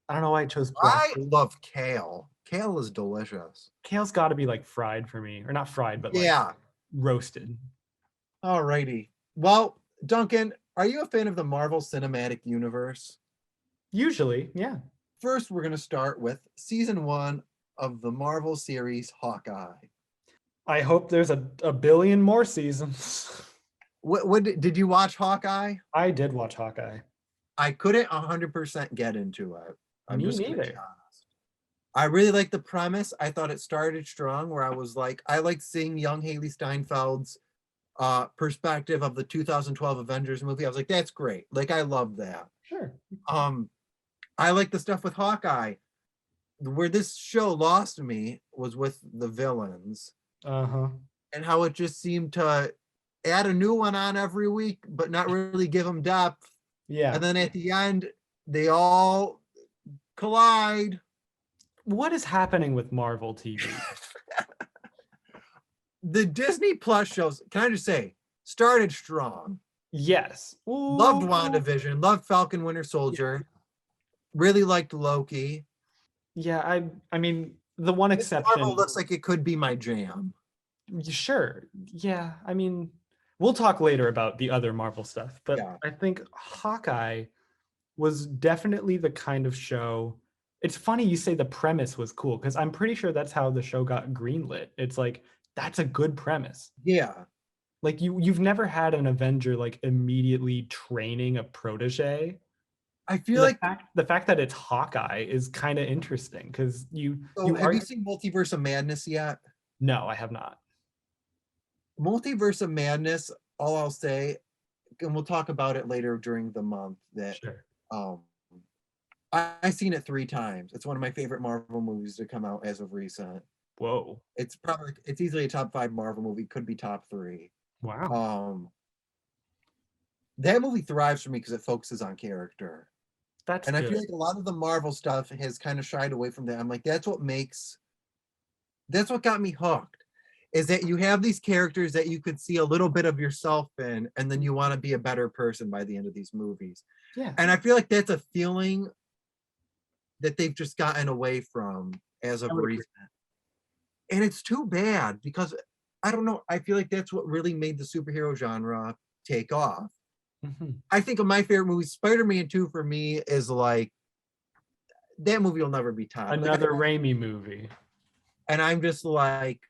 Speaker 1: I don't know why I chose
Speaker 2: I
Speaker 1: broccoli.
Speaker 2: love kale. Kale is delicious.
Speaker 1: Kale's got to be like fried for me, or not fried, but like
Speaker 2: Yeah.
Speaker 1: roasted.
Speaker 2: Alrighty. Well, Duncan, are you a fan of the Marvel Cinematic Universe?
Speaker 1: Usually, yeah.
Speaker 2: First, we're going to start with season 1 of the Marvel series Hawkeye.
Speaker 1: I hope there's a billion more seasons.
Speaker 2: What did you watch Hawkeye?
Speaker 1: I did watch Hawkeye.
Speaker 2: I couldn't 100% get into it. I'm
Speaker 1: Me
Speaker 2: just going to be
Speaker 1: neither.
Speaker 2: honest. I really like the premise. I thought it started strong where I was like, I like seeing young Haley Steinfeld's perspective of the 2012 Avengers movie. I was like, that's great. Like, I love that.
Speaker 1: Sure.
Speaker 2: I like the stuff with Hawkeye. Where this show lost me was with the villains
Speaker 1: Uh-huh.
Speaker 2: and how it just seemed to add a new one on every week, but not really give them depth.
Speaker 1: Yeah.
Speaker 2: And then at the end, they all collide.
Speaker 1: What is happening with Marvel TV?
Speaker 2: The Disney Plus shows, can I just say, started strong.
Speaker 1: Yes.
Speaker 2: Loved
Speaker 1: Ooh.
Speaker 2: WandaVision, loved Falcon Winter Soldier, really liked Loki.
Speaker 1: Yeah, I mean, the one
Speaker 2: This
Speaker 1: exception.
Speaker 2: Marvel looks like it could be my jam.
Speaker 1: Sure. Yeah, I mean, we'll talk later about the other Marvel stuff, but
Speaker 2: Yeah.
Speaker 1: I think Hawkeye was definitely the kind of show. It's funny you say the premise was cool because I'm pretty sure that's how the show got greenlit. It's like that's a good premise.
Speaker 2: Yeah.
Speaker 1: Like you've never had an Avenger like immediately training a protege.
Speaker 2: I feel like
Speaker 1: The fact that it's Hawkeye is kind of interesting because
Speaker 2: so have you seen Multiverse of Madness yet?
Speaker 1: No, I have not.
Speaker 2: Multiverse of Madness, all I'll say, and we'll talk about it later during the month, that
Speaker 1: Sure.
Speaker 2: I've seen it 3 times. It's one of my favorite Marvel movies to come out as of recent.
Speaker 1: Whoa.
Speaker 2: It's easily a top 5 Marvel movie, could be top 3.
Speaker 1: Wow.
Speaker 2: That movie thrives for me because it focuses on character.
Speaker 1: That's
Speaker 2: And
Speaker 1: good.
Speaker 2: I feel like a lot of the Marvel stuff has kind of shied away from that. I'm like, that's what got me hooked, is that you have these characters that you could see a little bit of yourself in, and then you want to be a better person by the end of these movies.
Speaker 1: Yeah.
Speaker 2: And I feel like that's a feeling that they've just gotten away from as of recent. And it's too bad because I don't know. I feel like that's what really made the superhero genre take off.
Speaker 1: Mm-hmm.
Speaker 2: I think of my favorite movie, Spider-Man 2 for me is like, that movie will never be topped.
Speaker 1: Another Raimi movie.
Speaker 2: And I'm just like,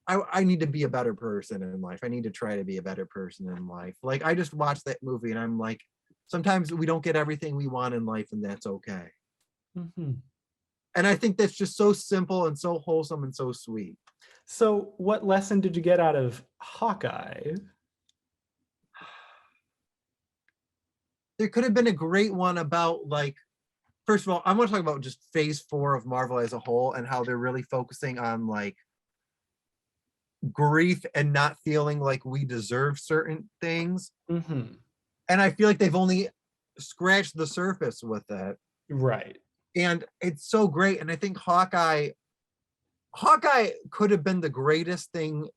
Speaker 2: I need to be a better person in life. I need to try to be a better person in life. Like, I just watched that movie and I'm like, sometimes we don't get everything we want in life and that's okay.
Speaker 1: Mm-hmm.
Speaker 2: And I think that's just so simple and so wholesome and so sweet.
Speaker 1: So, what lesson did you get out of Hawkeye?
Speaker 2: There could have been a great one about like, first of all, I want to talk about just phase 4 of Marvel as a whole and how they're really focusing on like grief and not feeling like we deserve certain things.
Speaker 1: Mm-hmm.
Speaker 2: And I feel like they've only scratched the surface with it.
Speaker 1: Right.
Speaker 2: And it's so great. And I think Hawkeye could have been the greatest thing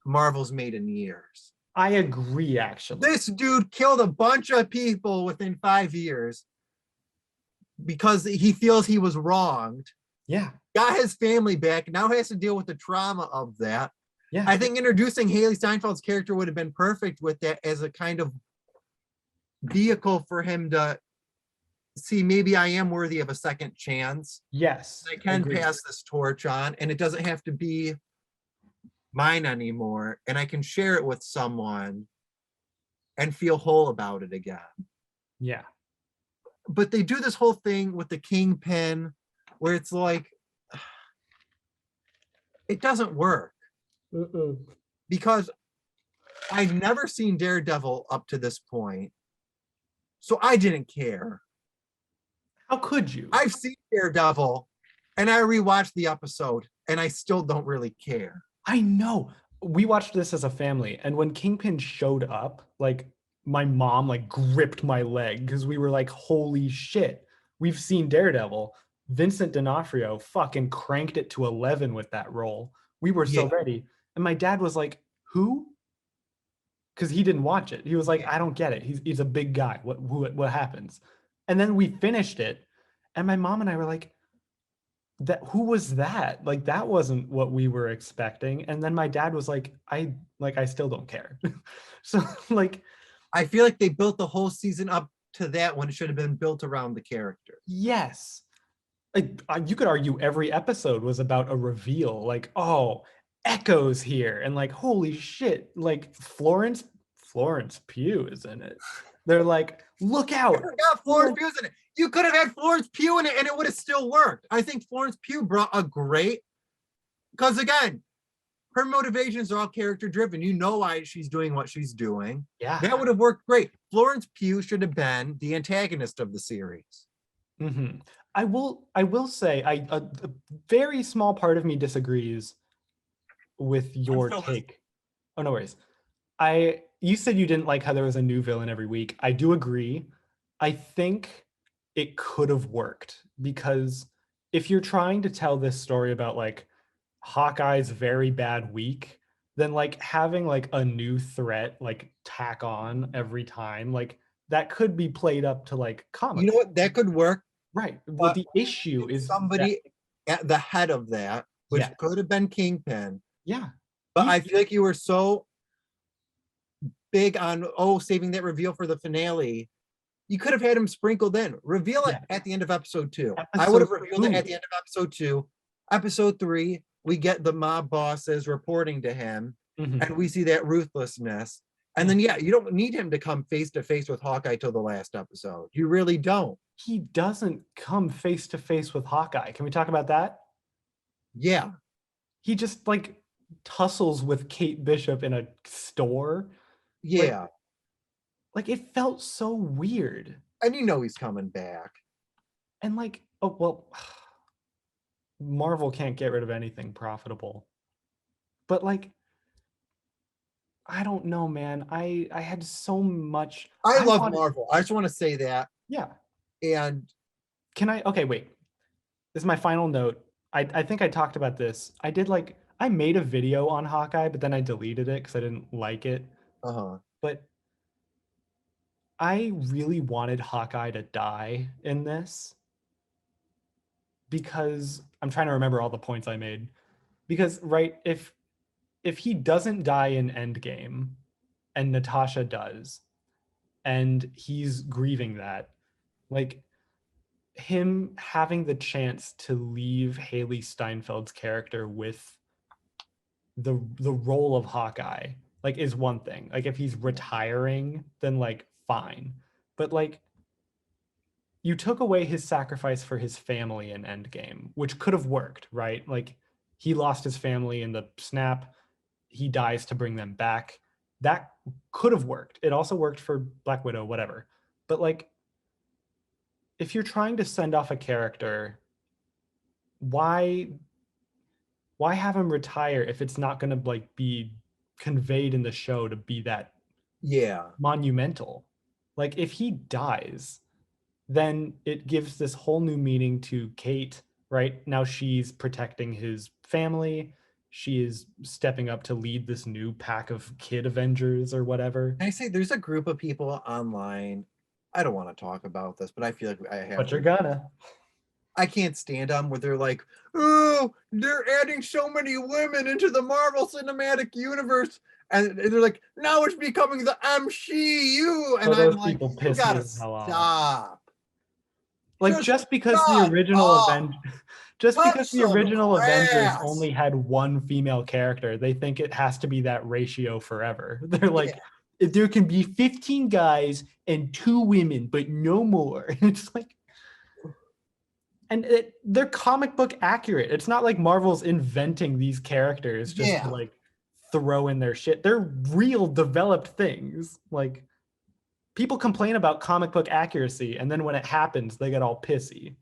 Speaker 2: Marvel's made in years.
Speaker 1: I agree, actually.
Speaker 2: This dude killed a bunch of people within 5 years because he feels he was wronged.
Speaker 1: Yeah.
Speaker 2: Got his family back, now has to deal with the trauma of that.
Speaker 1: Yeah.
Speaker 2: I think introducing Haley Steinfeld's character would have been perfect with that as a kind of vehicle for him to see, maybe I am worthy of a second chance.
Speaker 1: Yes.
Speaker 2: I can
Speaker 1: agreed.
Speaker 2: pass this torch on, and it doesn't have to be mine anymore, and I can share it with someone and feel whole about it again.
Speaker 1: Yeah.
Speaker 2: But they do this whole thing with the Kingpin where it's like, it doesn't work. Because I've never seen Daredevil up to this point, so I didn't care.
Speaker 1: How could you?
Speaker 2: I've seen Daredevil and I rewatched the episode and I still don't really care.
Speaker 1: I know. We watched this as a family, and when Kingpin showed up, like my mom like gripped my leg because we were like, holy shit, we've seen Daredevil. Vincent D'Onofrio fucking cranked it to 11 with that role. We were so ready. And my dad was like, who? Because he didn't watch it. He was like, I don't get it. He's a big guy. What happens? And then we finished it, and my mom and I were like, who was that? Like, that wasn't what we were expecting. And then my dad was like, I still don't care. So like,
Speaker 2: I feel like they built the whole season up to that when it should have been built around the character.
Speaker 1: yes, like, you could argue every episode was about a reveal, like, oh, Echo's here, and like, holy shit, like Florence Pugh is in it. They're like, look out.
Speaker 2: I forgot Florence Pugh's in it. You could have had Florence Pugh in it and it would have still worked. I think Florence Pugh brought a great, because again, her motivations are all character driven. You know why she's doing what she's doing.
Speaker 1: Yeah.
Speaker 2: That would have worked great. Florence Pugh should have been the antagonist of the series.
Speaker 1: Mm-hmm. I will say, a very small part of me disagrees with your take. Oh, no worries. You said you didn't like how there was a new villain every week. I do agree. I think it could have worked, because if you're trying to tell this story about like Hawkeye's very bad week, then like having like a new threat like tack on every time, like that could be played up to like comic.
Speaker 2: You know what? That could work.
Speaker 1: Right. But the issue is
Speaker 2: somebody at the head of that, which could have been Kingpin.
Speaker 1: Yeah.
Speaker 2: But I feel like you were so big on saving that reveal for the finale. You could have had him sprinkled in. Reveal it at the end of episode 2. I would have revealed it at the end of episode 2. Episode 3, we get the mob bosses reporting to him, and we see that ruthlessness. And then you don't need him to come face to face with Hawkeye till the last episode. You really don't.
Speaker 1: He doesn't come face to face with Hawkeye. Can we talk about that?
Speaker 2: Yeah.
Speaker 1: He just like tussles with Kate Bishop in a store.
Speaker 2: Yeah.
Speaker 1: Like it felt so weird.
Speaker 2: And you know he's coming back.
Speaker 1: And like, oh well, Marvel can't get rid of anything profitable. But like, I don't know, man. I had so much.
Speaker 2: I love Marvel. I just want to say that.
Speaker 1: Yeah.
Speaker 2: And
Speaker 1: okay, wait. This is my final note. I think I talked about this. I made a video on Hawkeye, but then I deleted it because I didn't like it. But I really wanted Hawkeye to die in this, because I'm trying to remember all the points I made. Because if he doesn't die in Endgame and Natasha does, and he's grieving that, like him having the chance to leave Haley Steinfeld's character with the role of Hawkeye, like, is one thing. Like if he's retiring, then like fine. But like you took away his sacrifice for his family in Endgame, which could have worked, right? Like he lost his family in the snap, he dies to bring them back. That could have worked. It also worked for Black Widow, whatever. But like if you're trying to send off a character, why have him retire if it's not going to like be conveyed in the show to be that
Speaker 2: Yeah.
Speaker 1: monumental? Like if he dies, then it gives this whole new meaning to Kate, right? Now she's protecting his family. She is stepping up to lead this new pack of kid Avengers or whatever.
Speaker 2: I say there's a group of people online. I don't want to talk about this, but I feel like I have
Speaker 1: But you're
Speaker 2: to.
Speaker 1: gonna.
Speaker 2: I can't stand them where they're like, oh, they're adding so many women into the Marvel Cinematic Universe. And they're like, now it's becoming the MCU. And
Speaker 1: Oh,
Speaker 2: I'm
Speaker 1: those
Speaker 2: like,
Speaker 1: people
Speaker 2: you
Speaker 1: piss me
Speaker 2: gotta
Speaker 1: the hell off.
Speaker 2: stop.
Speaker 1: Like
Speaker 2: Just shut up.
Speaker 1: just
Speaker 2: Cut
Speaker 1: because the
Speaker 2: some
Speaker 1: original Avengers
Speaker 2: grass.
Speaker 1: only had one female character, they think it has to be that ratio forever. They're like,
Speaker 2: Yeah.
Speaker 1: if there can be 15 guys and 2 women, but no more. It's like, and they're comic book accurate. It's not like Marvel's inventing these characters just to
Speaker 2: Yeah.
Speaker 1: like throw in their shit. They're real developed things. Like people complain about comic book accuracy, and then when it happens, they get all pissy.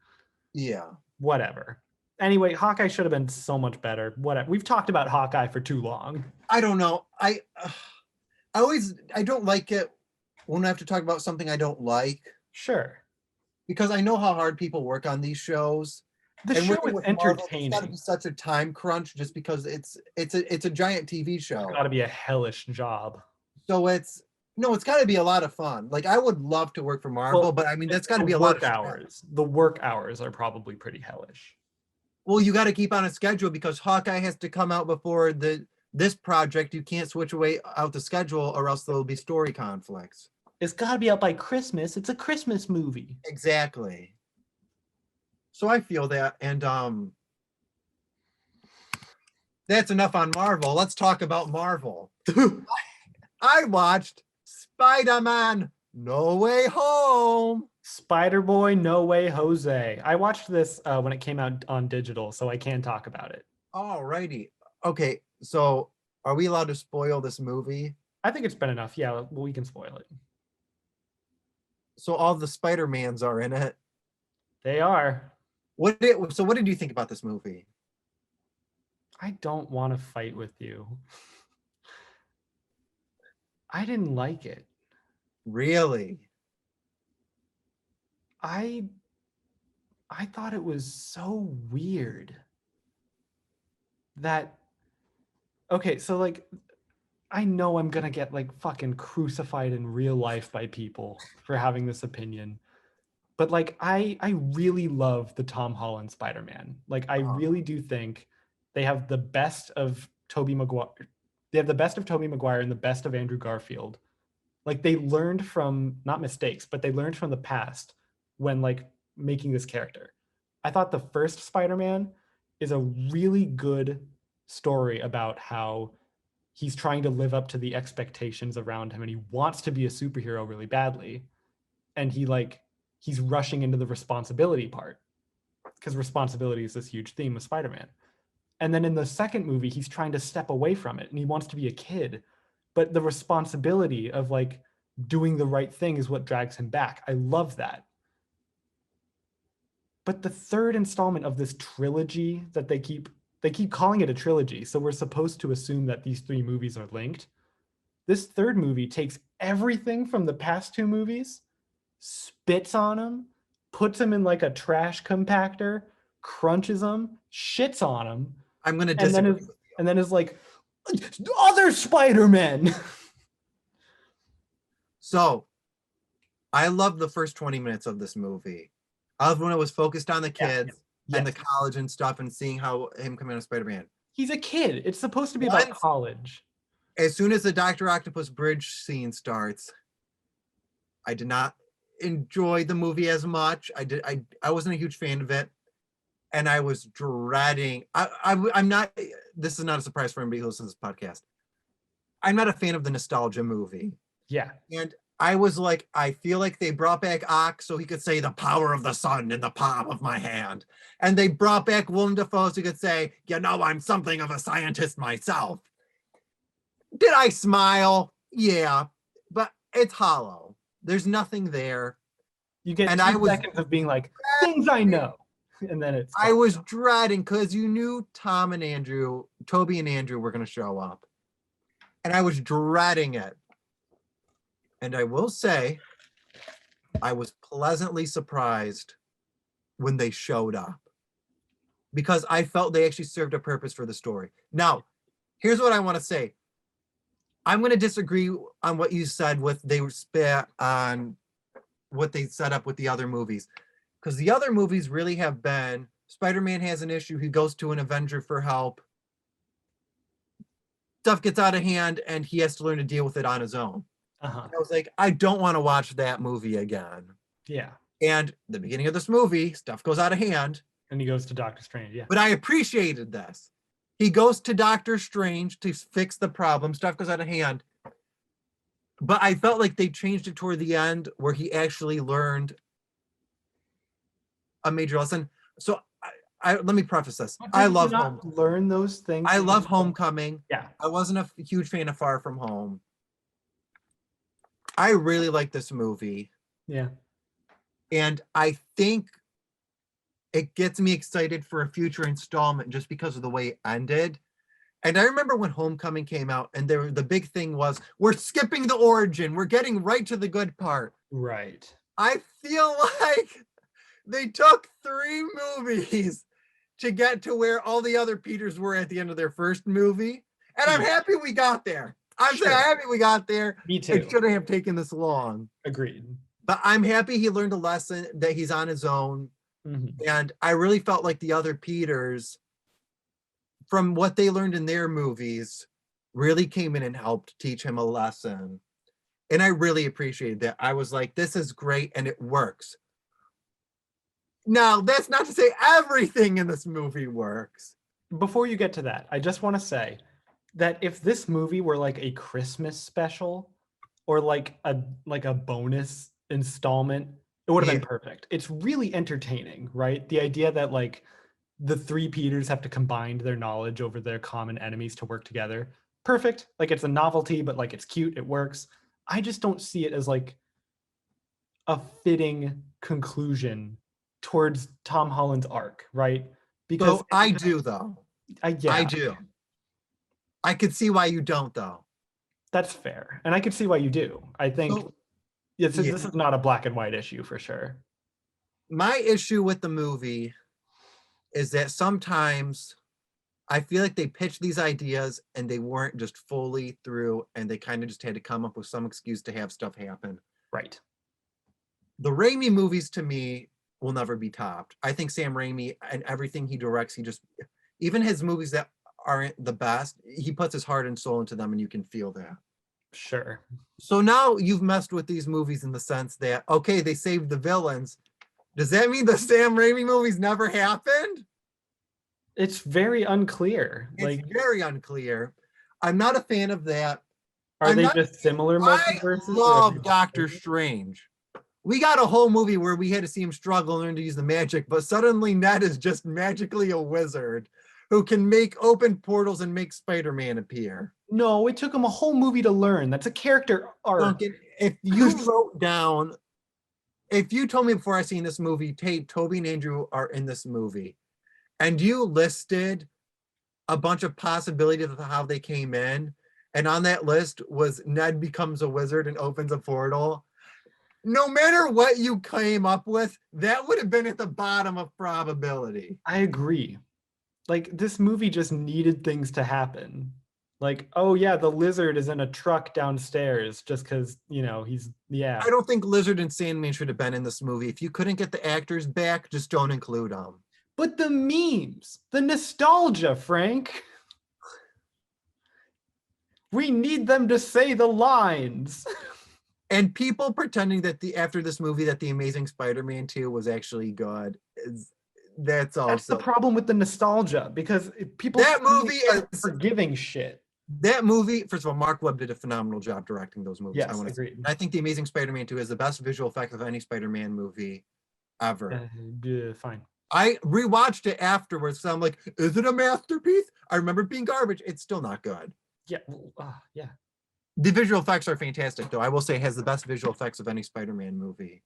Speaker 2: Yeah.
Speaker 1: Whatever. Anyway, Hawkeye should have been so much better. Whatever. We've talked about Hawkeye for too long.
Speaker 2: I don't know. I don't like it when I have to talk about something I don't like
Speaker 1: Sure.
Speaker 2: because I know how hard people work on these shows.
Speaker 1: The
Speaker 2: And
Speaker 1: show
Speaker 2: working
Speaker 1: is
Speaker 2: with Marvel, it's got to
Speaker 1: entertaining.
Speaker 2: be such a time crunch just because it's a giant TV
Speaker 1: It's
Speaker 2: show.
Speaker 1: got to be a hellish job.
Speaker 2: So it's got to be a lot of fun. Like I would love to work for Marvel,
Speaker 1: Well,
Speaker 2: but I mean that's got to
Speaker 1: the
Speaker 2: be a lot
Speaker 1: work
Speaker 2: of
Speaker 1: hours. The work hours are probably pretty hellish.
Speaker 2: Well, you got to keep on a schedule because Hawkeye has to come out before this project. You can't switch away out the schedule or else there'll be story conflicts.
Speaker 1: It's got to be out by Christmas. It's a Christmas movie.
Speaker 2: Exactly. So I feel that, and that's enough on Marvel. Let's talk about Marvel. I watched Spider-Man No Way Home.
Speaker 1: Spider-Boy, No Way Jose. I watched this when it came out on digital, so I can talk about it.
Speaker 2: Alrighty. Okay, so are we allowed to spoil this movie?
Speaker 1: I think it's been enough. Yeah, well, we can spoil it.
Speaker 2: So all the Spider-Mans are in it.
Speaker 1: They are.
Speaker 2: What did you think about this movie?
Speaker 1: I don't want to fight with you. I didn't like it.
Speaker 2: Really?
Speaker 1: I thought it was so weird that okay, so like I know I'm gonna get like fucking crucified in real life by people for having this opinion. But like I really love the Tom Holland Spider-Man. Like I really do think they have the best of Tobey Maguire. They have the best of Tobey Maguire and the best of Andrew Garfield. Like they learned from not mistakes, but they learned from the past when like making this character. I thought the first Spider-Man is a really good story about how he's trying to live up to the expectations around him and he wants to be a superhero really badly. And he's rushing into the responsibility part because responsibility is this huge theme of Spider-Man. And then in the second movie, he's trying to step away from it and he wants to be a kid. But the responsibility of like doing the right thing is what drags him back. I love that. But the third installment of this trilogy that they keep calling it a trilogy, so we're supposed to assume that these 3 movies are linked. This third movie takes everything from the past 2 movies, spits on them, puts them in like a trash compactor, crunches them, shits on them.
Speaker 2: I'm gonna disagree.
Speaker 1: And then is like, other Spider-Men.
Speaker 2: So I love the first 20 minutes of this movie. I love when it was focused on the kids and the college and stuff and seeing how him coming out of Spider-Man.
Speaker 1: He's a kid. It's supposed to be about college.
Speaker 2: As soon as the Dr. Octopus bridge scene starts, I did not enjoy the movie as much. I wasn't a huge fan of it. And I was dreading. I'm not, this is not a surprise for anybody who listens to this podcast. I'm not a fan of the nostalgia movie.
Speaker 1: Yeah.
Speaker 2: And I was like, I feel like they brought back Ock so he could say the power of the sun in the palm of my hand. And they brought back Willem Dafoe so he could say, I'm something of a scientist myself. Did I smile? Yeah, but it's hollow. There's nothing there.
Speaker 1: You get
Speaker 2: And
Speaker 1: 2 seconds of being like, things I know. And then it's
Speaker 2: I was dreading because you knew Toby and Andrew were going to show up. And I was dreading it. And I will say, I was pleasantly surprised when they showed up because I felt they actually served a purpose for the story. Now, here's what I want to say. I'm going to disagree on what you said with they were spat on what they set up with the other movies. Because the other movies really have been Spider-Man has an issue. He goes to an Avenger for help. Stuff gets out of hand and he has to learn to deal with it on his own. I was like, I don't want to watch that movie again.
Speaker 1: Yeah.
Speaker 2: And the beginning of this movie, stuff goes out of hand.
Speaker 1: And he goes to Doctor Strange. Yeah.
Speaker 2: But I appreciated this. He goes to Doctor Strange to fix the problem. Stuff goes out of hand. But I felt like they changed it toward the end where he actually learned a major lesson. So let me preface this. I love
Speaker 1: learn those things.
Speaker 2: I love Homecoming.
Speaker 1: Yeah.
Speaker 2: I wasn't a huge fan of Far From Home. I really like this movie.
Speaker 1: Yeah.
Speaker 2: And I think it gets me excited for a future installment just because of the way it ended. And I remember when Homecoming came out and the big thing was, we're skipping the origin. We're getting right to the good part.
Speaker 1: Right.
Speaker 2: I feel like they took 3 movies to get to where all the other Peters were at the end of their first movie. And I'm happy we got there. I'm happy we got there.
Speaker 1: Me too.
Speaker 2: It shouldn't have taken this long.
Speaker 1: Agreed.
Speaker 2: But I'm happy he learned a lesson, that he's on his own. Mm-hmm. And I really felt like the other Peters, from what they learned in their movies, really came in and helped teach him a lesson. And I really appreciated that. I was like, this is great and it works. Now, that's not to say everything in this movie works.
Speaker 1: Before you get to that, I just want to say that if this movie were like a Christmas special or like a bonus installment, it would have been perfect. It's really entertaining, right? The idea that like the 3 Peters have to combine their knowledge over their common enemies to work together. Perfect. Like it's a novelty, but like it's cute. It works. I just don't see it as like a fitting conclusion towards Tom Holland's arc, right?
Speaker 2: Because I do though.
Speaker 1: I do.
Speaker 2: I could see why you don't though.
Speaker 1: That's fair. And I could see why you do. I think this is not a black and white issue for sure.
Speaker 2: My issue with the movie is that sometimes I feel like they pitched these ideas and they weren't just fully through and they kind of just had to come up with some excuse to have stuff happen.
Speaker 1: Right.
Speaker 2: The Raimi movies to me will never be topped. I think Sam Raimi and everything he directs, even his movies that aren't the best, he puts his heart and soul into them and you can feel that.
Speaker 1: Sure.
Speaker 2: So now you've messed with these movies in the sense that, okay, they saved the villains. Does that mean the Sam Raimi movies never happened?
Speaker 1: It's very unclear.
Speaker 2: It's very unclear. I'm not a fan of that.
Speaker 1: Are they just similar multiverses?
Speaker 2: I love Doctor Strange. We got a whole movie where we had to see him struggle and learn to use the magic, but suddenly Ned is just magically a wizard who can make open portals and make Spider-Man appear.
Speaker 1: No, it took him a whole movie to learn. That's a character arc.
Speaker 2: Duncan, if you wrote down, if you told me before I seen this movie, Toby and Andrew are in this movie, and you listed a bunch of possibilities of how they came in, and on that list was Ned becomes a wizard and opens a portal, no matter what you came up with, that would have been at the bottom of probability.
Speaker 1: I agree. Like, this movie just needed things to happen. Like, oh yeah, the lizard is in a truck downstairs just because, I
Speaker 2: don't think Lizard and Sandman should have been in this movie. If you couldn't get the actors back, just don't include them.
Speaker 1: But the memes, the nostalgia, Frank. We need them to say the lines.
Speaker 2: And people pretending that after this movie that the Amazing Spider-Man 2 was actually good. That's
Speaker 1: the problem with the nostalgia, because people
Speaker 2: that movie is
Speaker 1: forgiving shit.
Speaker 2: That movie, first of all, Mark Webb did a phenomenal job directing those movies. I
Speaker 1: Yes,
Speaker 2: want to say.
Speaker 1: agreed.
Speaker 2: I think The Amazing Spider-Man 2 has the best visual effects of any Spider-Man movie ever.
Speaker 1: Fine.
Speaker 2: I rewatched it afterwards, so I'm like, is it a masterpiece? I remember it being garbage. It's still not good.
Speaker 1: Yeah, yeah.
Speaker 2: The visual effects are fantastic, though. I will say it has the best visual effects of any Spider-Man movie.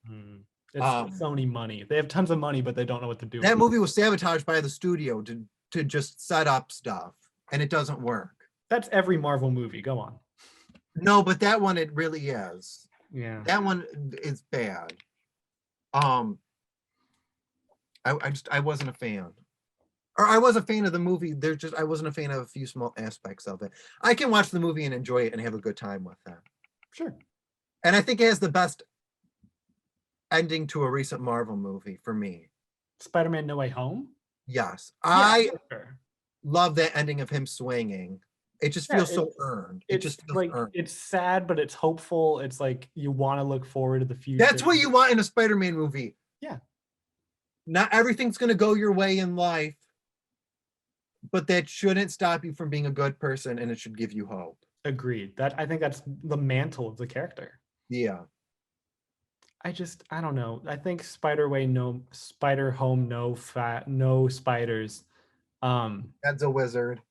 Speaker 1: It's Sony money. They have tons of money, but they don't know what to do.
Speaker 2: That movie was sabotaged by the studio to just set up stuff, and it doesn't work.
Speaker 1: That's every Marvel movie. Go on.
Speaker 2: No, but that one, it really is.
Speaker 1: Yeah.
Speaker 2: That one is bad. I wasn't a fan. Or I was a fan of the movie. I wasn't a fan of a few small aspects of it. I can watch the movie and enjoy it and have a good time with that.
Speaker 1: Sure.
Speaker 2: And I think it has the best ending to a recent Marvel movie for me.
Speaker 1: Spider-Man No Way Home?
Speaker 2: Yes.
Speaker 1: Yeah,
Speaker 2: I
Speaker 1: sure.
Speaker 2: love that ending of him swinging. It just feels so earned. It just feels
Speaker 1: like
Speaker 2: earned.
Speaker 1: it's sad, but it's hopeful. It's like you want to look forward to the future.
Speaker 2: That's what you want in a Spider-Man movie.
Speaker 1: Yeah.
Speaker 2: Not everything's going to go your way in life, but that shouldn't stop you from being a good person, and it should give you hope.
Speaker 1: Agreed. I think that's the mantle of the character.
Speaker 2: Yeah.
Speaker 1: I don't know. I think no spiders.
Speaker 2: Ned's a wizard.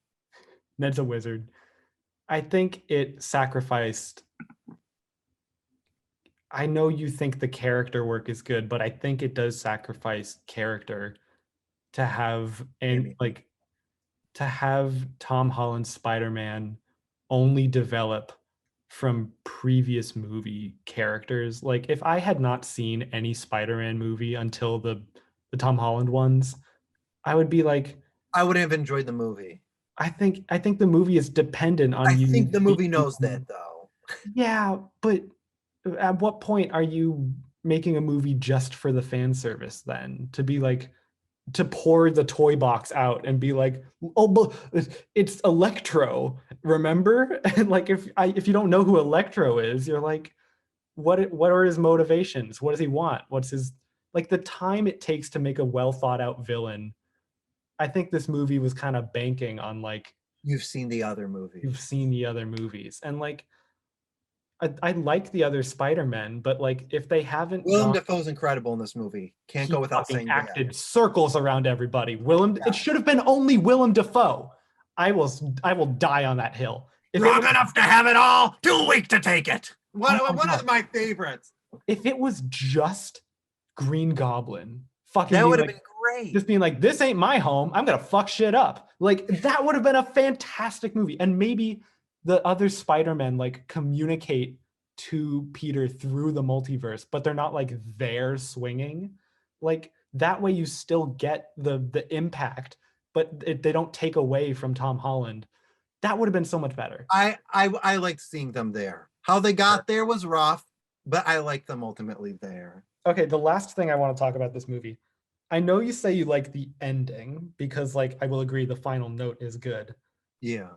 Speaker 1: Ned's a wizard. I think it sacrificed. I know you think the character work is good, but I think it does sacrifice character to have to have Tom Holland's Spider-Man only develop from previous movie characters. Like if I had not seen any Spider-Man movie until the Tom Holland ones, I would be like,
Speaker 2: I would have enjoyed the movie.
Speaker 1: I think the movie is dependent on you.
Speaker 2: I think the movie knows that though.
Speaker 1: Yeah, but at what point are you making a movie just for the fan service then? To be like, to pour the toy box out and be like, oh, but it's Electro, remember? And like, if you don't know who Electro is, you're like, what are his motivations? What does he want? What's his, like, the time it takes to make a well thought out villain. I think this movie was kind of banking on like,
Speaker 2: you've seen the other movies.
Speaker 1: You've seen the other movies. And like, I like the other Spider-Men, but like if they haven't,
Speaker 2: Willem Dafoe's incredible in this movie. Can't go without saying that.
Speaker 1: Acted circles around everybody. It should have been only Willem Dafoe. I will die on that hill.
Speaker 2: Wrong enough to have it all, too weak to take it. One of my favorites.
Speaker 1: If it was just Green Goblin,
Speaker 2: that would have been great.
Speaker 1: Just being like, this ain't my home. I'm gonna fuck shit up. Like that would have been a fantastic movie. And maybe the other Spider-Men like communicate to Peter through the multiverse, but they're not like there swinging. Like that way you still get the impact, but they don't take away from Tom Holland. That would have been so much better.
Speaker 2: I liked seeing them there. How they got there was rough, but I liked them ultimately there.
Speaker 1: Okay, the last thing I want to talk about this movie. I know you say you like the ending because like I will agree the final note is good.
Speaker 2: Yeah.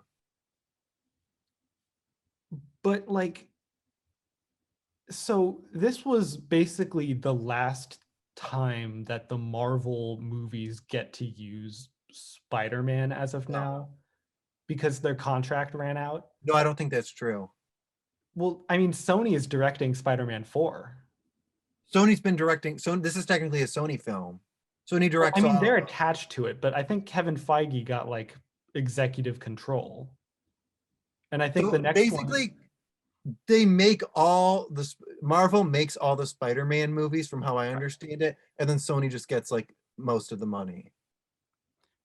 Speaker 1: But like, so this was basically the last time that the Marvel movies get to use Spider-Man as of now because their contract ran out.
Speaker 2: No, I don't think that's true.
Speaker 1: Well, I mean, Sony is directing Spider-Man 4.
Speaker 2: Sony's been directing. So this is technically a Sony film. Sony directs.
Speaker 1: I mean, they're attached to it, but I think Kevin Feige got like executive control. And I think the next
Speaker 2: basically they make all this. Marvel makes all the Spider-Man movies from how I understand it, and then Sony just gets like most of the money.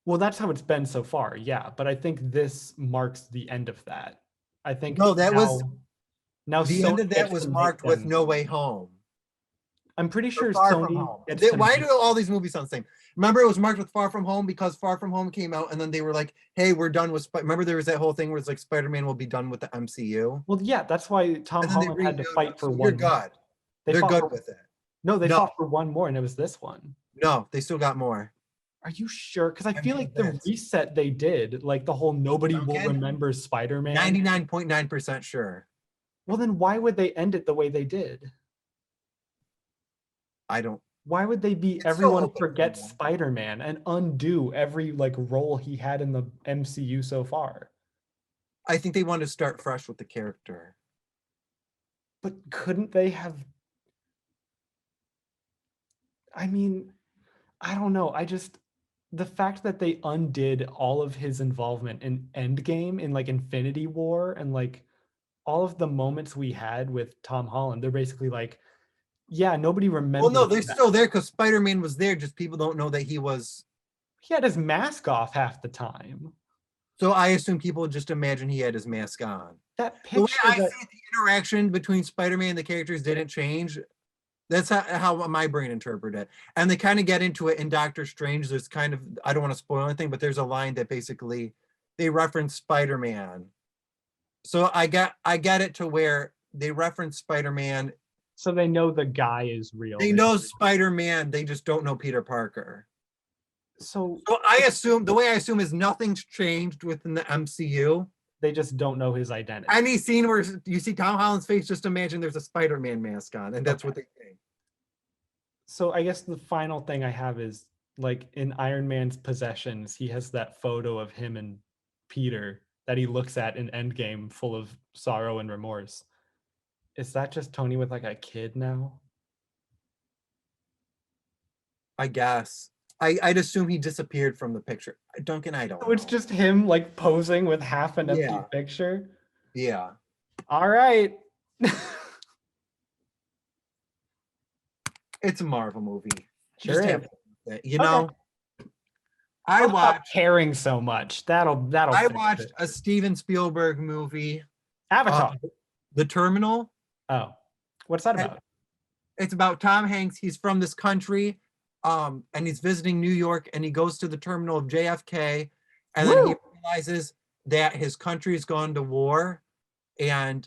Speaker 1: Well, that's how it's been so far, yeah. But I think this marks the end of that. I think
Speaker 2: no, that was
Speaker 1: now
Speaker 2: the end of that was marked with No Way Home.
Speaker 1: I'm pretty sure
Speaker 2: Sony. Why do all these movies sound the same? Remember, it was marked with Far From Home because Far From Home came out, and then they were like, "Hey, we're done with." Remember, there was that whole thing where it's like Spider-Man will be done with the MCU.
Speaker 1: Well, yeah, that's why Tom Holland had to fight for one.
Speaker 2: You're good. They're good with it.
Speaker 1: No, they fought for one more, and it was this one.
Speaker 2: No, they still got more.
Speaker 1: Are you sure? Because I feel like the reset they did, like the whole nobody will remember Spider-Man.
Speaker 2: 99.9% sure.
Speaker 1: Well, then why would they end it the way they did?
Speaker 2: I don't.
Speaker 1: Why would they be everyone forgets Spider-Man and undo every like role he had in the MCU so far?
Speaker 2: I think they wanted to start fresh with the character.
Speaker 1: But couldn't they have? I mean, I don't know. The fact that they undid all of his involvement in Endgame, in like Infinity War, and like all of the moments we had with Tom Holland, they're basically like, yeah, nobody
Speaker 2: Well, no,
Speaker 1: remembers
Speaker 2: they're
Speaker 1: that.
Speaker 2: still there because Spider-Man was there. Just people don't know that he was.
Speaker 1: He had his mask off half the time.
Speaker 2: So I assume people just imagine he had his mask on.
Speaker 1: That
Speaker 2: The way
Speaker 1: picture
Speaker 2: I
Speaker 1: that
Speaker 2: see the interaction between Spider-Man and the characters didn't change. That's how my brain interpreted it. And they kind of get into it in Doctor Strange. There's kind of, I don't want to spoil anything, but there's a line that basically they reference Spider-Man. So I get it to where they reference Spider-Man.
Speaker 1: so they know the guy is real.
Speaker 2: They know Spider-Man, they just don't know Peter Parker.
Speaker 1: So
Speaker 2: So I assume the way I assume is nothing's changed within the MCU.
Speaker 1: they just don't know his identity.
Speaker 2: Any scene where you see Tom Holland's face, just imagine there's a Spider-Man mask on, and that's
Speaker 1: Okay.
Speaker 2: what they think.
Speaker 1: So I guess the final thing I have is like in Iron Man's possessions, he has that photo of him and Peter that he looks at in Endgame full of sorrow and remorse. Is that just Tony with like a kid now?
Speaker 2: I guess. I'd assume he disappeared from the picture. Duncan, I don't
Speaker 1: So it's
Speaker 2: know.
Speaker 1: just him like posing with half an empty
Speaker 2: Yeah.
Speaker 1: picture.
Speaker 2: Yeah.
Speaker 1: All right.
Speaker 2: It's a Marvel movie.
Speaker 1: Sure
Speaker 2: Just
Speaker 1: is.
Speaker 2: have fun with it. You know,
Speaker 1: Okay.
Speaker 2: I
Speaker 1: I'll stop
Speaker 2: watched
Speaker 1: caring so much. That'll
Speaker 2: I
Speaker 1: fix
Speaker 2: watched
Speaker 1: it.
Speaker 2: a Steven Spielberg movie,
Speaker 1: Avatar.
Speaker 2: The Terminal.
Speaker 1: Oh, what's that about?
Speaker 2: It's about Tom Hanks. He's from this country, and he's visiting New York, and he goes to the terminal of JFK, and then he
Speaker 1: Woo!
Speaker 2: realizes that his country's gone to war, and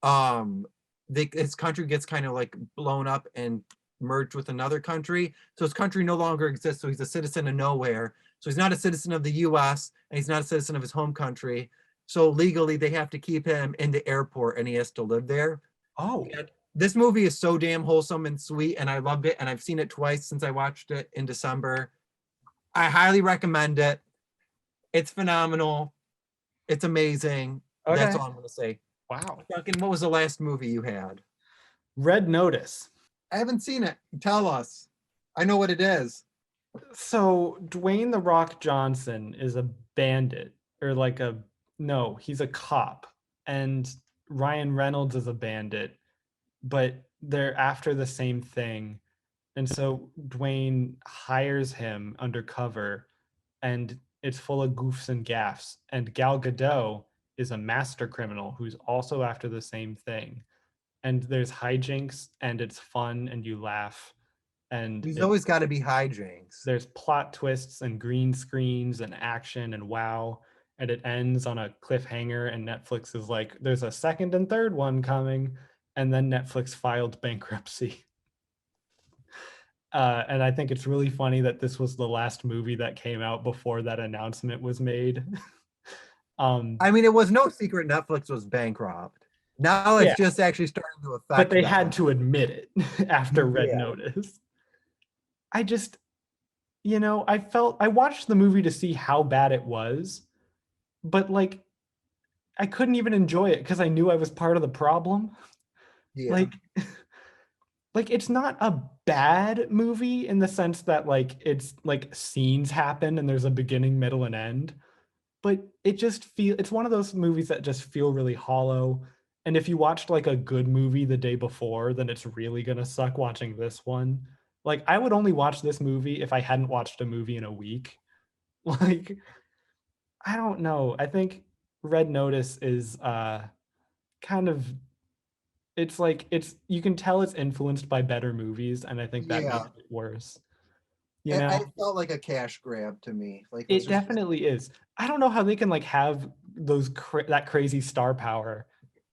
Speaker 2: um, his country gets kind of like blown up and merged with another country. So his country no longer exists. So he's a citizen of nowhere. So he's not a citizen of the US and he's not a citizen of his home country. So legally they have to keep him in the airport and he has to live there.
Speaker 1: Oh,
Speaker 2: And this movie is so damn wholesome and sweet and I loved it. And I've seen it twice since I watched it in December. I highly recommend it. It's phenomenal. It's amazing. That's
Speaker 1: okay.
Speaker 2: all I'm going to say.
Speaker 1: Wow.
Speaker 2: Duncan, what was the last movie you had?
Speaker 1: Red Notice.
Speaker 2: I haven't seen it. Tell us. I know what it is.
Speaker 1: So Dwayne the Rock Johnson is a bandit, or like a no, he's a cop, and Ryan Reynolds is a bandit, but they're after the same thing. And so Dwayne hires him undercover, and it's full of goofs and gaffs. And Gal Gadot is a master criminal who's also after the same thing. And there's hijinks, and it's fun, and you laugh, and
Speaker 2: There's always got to be hijinks.
Speaker 1: there's plot twists and green screens and action and wow, and it ends on a cliffhanger, and Netflix is like, there's a second and third one coming, and then Netflix filed bankruptcy. And I think it's really funny that this was the last movie that came out before that announcement was made.
Speaker 2: I mean, it was no secret Netflix was bankrupt. Now it's
Speaker 1: Yeah.
Speaker 2: just actually starting to affect
Speaker 1: But they
Speaker 2: them.
Speaker 1: had to admit it after Red
Speaker 2: Yeah.
Speaker 1: Notice. I just, I watched the movie to see how bad it was, but like I couldn't even enjoy it because I knew I was part of the problem.
Speaker 2: Yeah.
Speaker 1: Like it's not a bad movie in the sense that like it's like scenes happen and there's a beginning, middle, and end, but it's one of those movies that just feel really hollow. And if you watched like a good movie the day before, then it's really gonna suck watching this one. Like I would only watch this movie if I hadn't watched a movie in a week. Like I don't know. I think Red Notice is kind of it's you can tell it's influenced by better movies, and I think that
Speaker 2: Yeah.
Speaker 1: makes it worse.
Speaker 2: I felt like a cash grab to me. Like
Speaker 1: It definitely is. I don't know how they can like have that crazy star power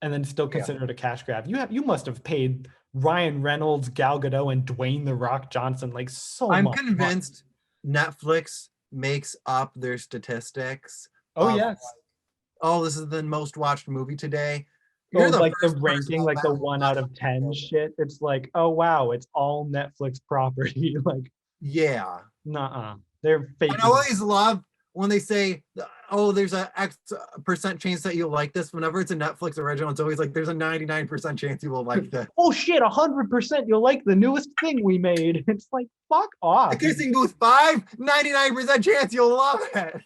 Speaker 1: and then still
Speaker 2: Yeah.
Speaker 1: consider it a cash grab. You must have paid Ryan Reynolds, Gal Gadot, and Dwayne the Rock Johnson like so
Speaker 2: I'm
Speaker 1: much money.
Speaker 2: convinced Netflix makes up their statistics.
Speaker 1: Oh
Speaker 2: of,
Speaker 1: yes.
Speaker 2: oh, this is the most watched movie today.
Speaker 1: Oh,
Speaker 2: You're the
Speaker 1: like the
Speaker 2: first person
Speaker 1: ranking,
Speaker 2: I'll
Speaker 1: like the
Speaker 2: ever
Speaker 1: 1
Speaker 2: watch
Speaker 1: out of 10 shit. It's like, oh wow, it's all Netflix property. Like,
Speaker 2: Yeah.
Speaker 1: nuh-uh. They're
Speaker 2: And I
Speaker 1: faking.
Speaker 2: always love when they say, oh, there's a X percent chance that you'll like this, whenever it's a Netflix original, it's always like there's a 99% chance you will like this.
Speaker 1: Oh shit, 100% you'll like the newest thing we made. It's like, fuck off.
Speaker 2: The Kissing Booth 5, 99% chance you'll love it.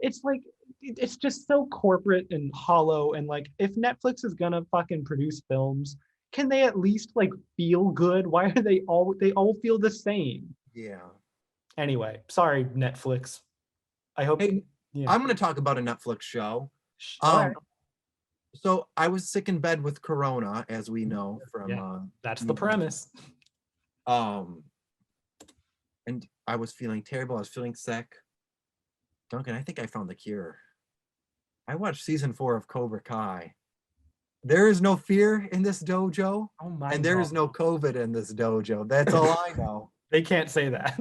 Speaker 1: It's like, it's just so corporate and hollow. And like, if Netflix is gonna fucking produce films, can they at least like feel good? Why are they all feel the same?
Speaker 2: Yeah.
Speaker 1: Anyway, sorry, Netflix. I hope.
Speaker 2: Hey,
Speaker 1: Yeah.
Speaker 2: I'm going to talk about a Netflix show.
Speaker 1: All right.
Speaker 2: So I was sick in bed with Corona, as we know from.
Speaker 1: Yeah, that's the premise.
Speaker 2: And I was feeling terrible. I was feeling sick. Duncan, I think I found the cure. I watched season 4 of Cobra Kai. There is no fear in this dojo,
Speaker 1: Oh my
Speaker 2: and there is no COVID in this dojo. That's all I know.
Speaker 1: They can't say that.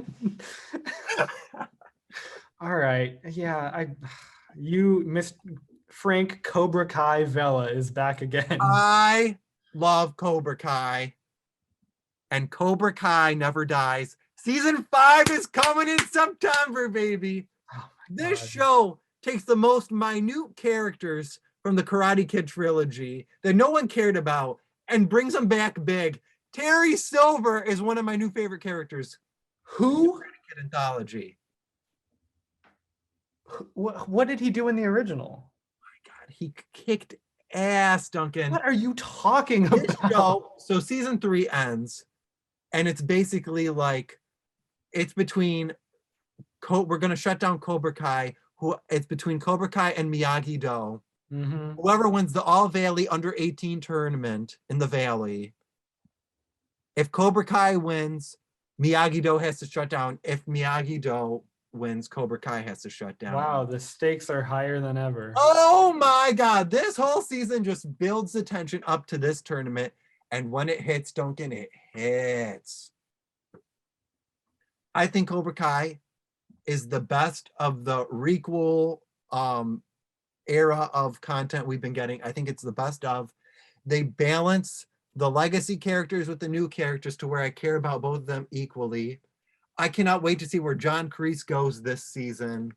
Speaker 1: All right. Yeah, you missed Frank Cobra Kai Vela is back again.
Speaker 2: I love Cobra Kai, and Cobra Kai never dies. Season 5 is coming in September, baby.
Speaker 1: Oh
Speaker 2: this show takes the most minute characters from the Karate Kid trilogy that no one cared about and brings them back big. Terry Silver is one of my new favorite characters.
Speaker 1: Who?
Speaker 2: Kid anthology.
Speaker 1: What did he do in the original?
Speaker 2: God, he kicked ass, Duncan.
Speaker 1: What are you talking about?
Speaker 2: So season 3 ends, and it's basically like it's between we're gonna shut down Cobra Kai. It's between Cobra Kai and Miyagi-Do.
Speaker 1: Mm-hmm.
Speaker 2: Whoever wins the All Valley under 18 tournament in the Valley. If Cobra Kai wins, Miyagi-Do has to shut down. If Miyagi-Do wins, Cobra Kai has to shut down.
Speaker 1: Wow, the stakes are higher than ever.
Speaker 2: Oh my God. This whole season just builds the tension up to this tournament. And when it hits, Duncan, it hits. I think Cobra Kai is the best of the requel era of content we've been getting. I think it's the best of. They balance the legacy characters with the new characters to where I care about both of them equally. I cannot wait to see where John Kreese goes this season.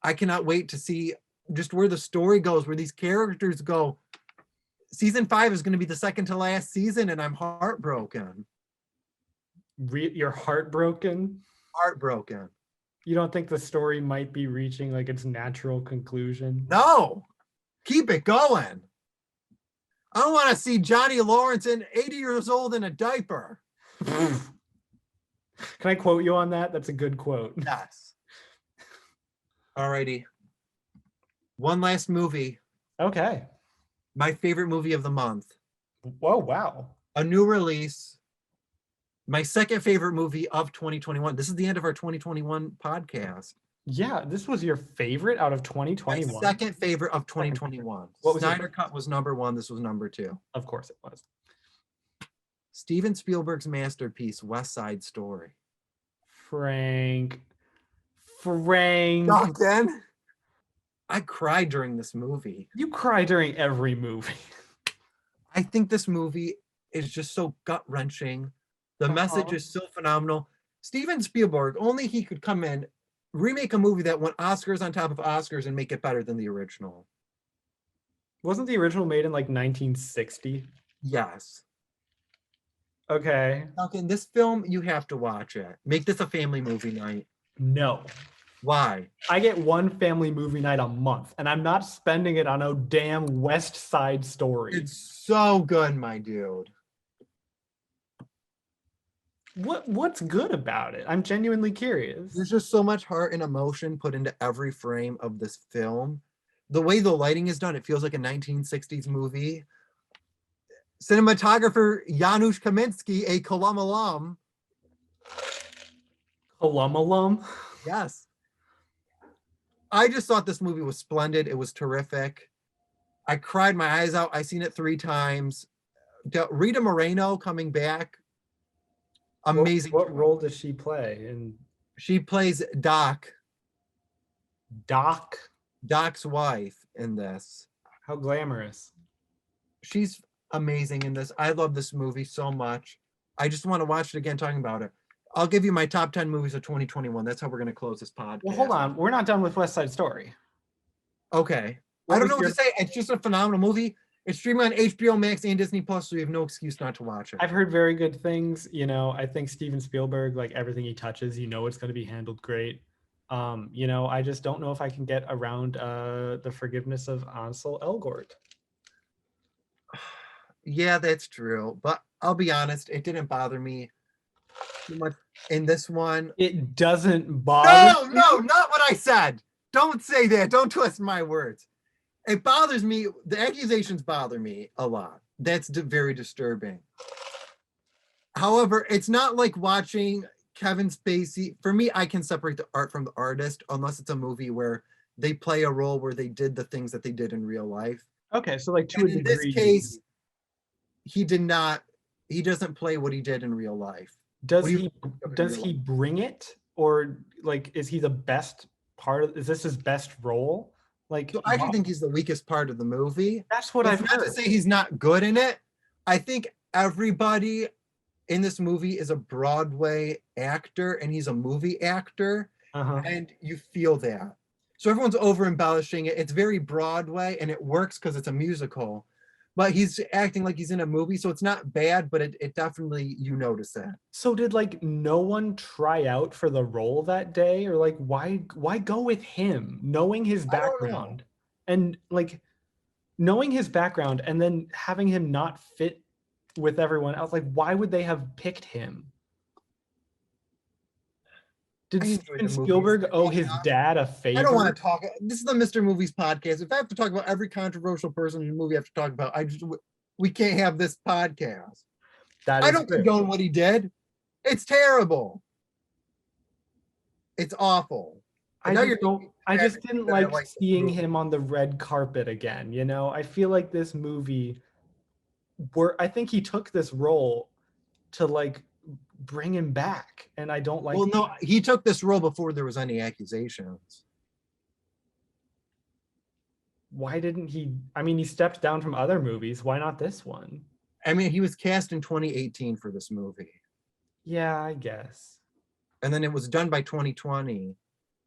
Speaker 2: I cannot wait to see just where the story goes, where these characters go. Season 5 is going to be the second to last season, and I'm heartbroken.
Speaker 1: You're heartbroken?
Speaker 2: Heartbroken.
Speaker 1: You don't think the story might be reaching like its natural conclusion?
Speaker 2: No. Keep it going. I want to see Johnny Lawrence 80 years old in a diaper.
Speaker 1: Can I quote you on that? That's a good quote.
Speaker 2: Yes. Alrighty. One last movie.
Speaker 1: Okay.
Speaker 2: My favorite movie of the month.
Speaker 1: Whoa, wow.
Speaker 2: A new release. My second favorite movie of 2021. This is the end of our 2021 podcast.
Speaker 1: Yeah, this was your favorite out of 2021.
Speaker 2: My second favorite of 2021. What was Snyder Cut was number 1. This was number 2.
Speaker 1: Of course it was.
Speaker 2: Steven Spielberg's masterpiece, West Side Story.
Speaker 1: Frank.
Speaker 2: Duncan. I cried during this movie.
Speaker 1: You cry during every movie.
Speaker 2: I think this movie is just so gut-wrenching. The message is so phenomenal. Steven Spielberg, only he could come in, remake a movie that won Oscars on top of Oscars and make it better than the original.
Speaker 1: Wasn't the original made in like 1960?
Speaker 2: Yes.
Speaker 1: Okay.
Speaker 2: Duncan, this film, you have to watch it. Make this a family movie night.
Speaker 1: No.
Speaker 2: Why?
Speaker 1: I get one family movie night a month, and I'm not spending it on a damn West Side Story.
Speaker 2: It's so good, my dude.
Speaker 1: What's good about it? I'm genuinely curious.
Speaker 2: There's just so much heart and emotion put into every frame of this film. The way the lighting is done, it feels like a 1960s movie. Cinematographer Janusz Kaminski, a Colum alum.
Speaker 1: Colum alum?
Speaker 2: Yes. I just thought this movie was splendid. It was terrific. I cried my eyes out. I seen it 3 times. Rita Moreno coming back. Amazing.
Speaker 1: What role does she play?
Speaker 2: She plays Doc. Doc's wife in this.
Speaker 1: How glamorous.
Speaker 2: She's amazing in this. I love this movie so much. I just want to watch it again talking about it. I'll give you my top 10 movies of 2021. That's how we're going to close this podcast.
Speaker 1: Well, hold on. We're not done with West Side Story.
Speaker 2: Okay.
Speaker 1: What
Speaker 2: I don't
Speaker 1: was
Speaker 2: know what
Speaker 1: your-
Speaker 2: to say. It's just a phenomenal movie. It's streaming on HBO Max and Disney Plus, so you have no excuse not to watch it.
Speaker 1: I've heard very good things. You know, I think Steven Spielberg, like everything he touches, you know, it's going to be handled great. You know, I just don't know if I can get around the forgiveness of Ansel Elgort.
Speaker 2: Yeah, that's true. But I'll be honest, it didn't bother me too much in this one.
Speaker 1: It doesn't bother.
Speaker 2: No, not what I said. Don't say that. Don't twist my words. It bothers me. The accusations bother me a lot. That's very disturbing. However, it's not like watching Kevin Spacey. For me, I can separate the art from the artist unless it's a movie where they play a role where they did the things that they did in real life.
Speaker 1: Okay, so like to
Speaker 2: And
Speaker 1: a
Speaker 2: in
Speaker 1: degree.
Speaker 2: this case, he doesn't play what he did in real life.
Speaker 1: Does he bring it, or like is he the best part of, is this his best role? Like,
Speaker 2: so I actually think he's the weakest part of the movie.
Speaker 1: That's what
Speaker 2: It's
Speaker 1: I've
Speaker 2: not
Speaker 1: heard.
Speaker 2: to say he's not good in it. I think everybody in this movie is a Broadway actor and he's a movie actor, and you feel that. So everyone's over embellishing it. It's very Broadway and it works because it's a musical, but he's acting like he's in a movie, so it's not bad, but it definitely, you notice that.
Speaker 1: So did like no one try out for the role that day, or like why go with him, knowing his background and like knowing his background and then having him not fit with everyone else? Like, why would they have picked him? Did Steven Spielberg owe his dad a favor?
Speaker 2: I don't want to talk. This is the Mr. Movies podcast. If I have to talk about every controversial person in the movie I have to talk about, we can't have this podcast. I don't condone what he did. It's terrible. It's awful.
Speaker 1: I just didn't like seeing him on the red carpet again. You know, I feel like this movie, I think he took this role to like bring him back, and I don't like.
Speaker 2: Well, no, he took this role before there was any accusations.
Speaker 1: Why didn't he? I mean, he stepped down from other movies. Why not this one?
Speaker 2: I mean, he was cast in 2018 for this movie.
Speaker 1: Yeah, I guess.
Speaker 2: And then it was done by 2020,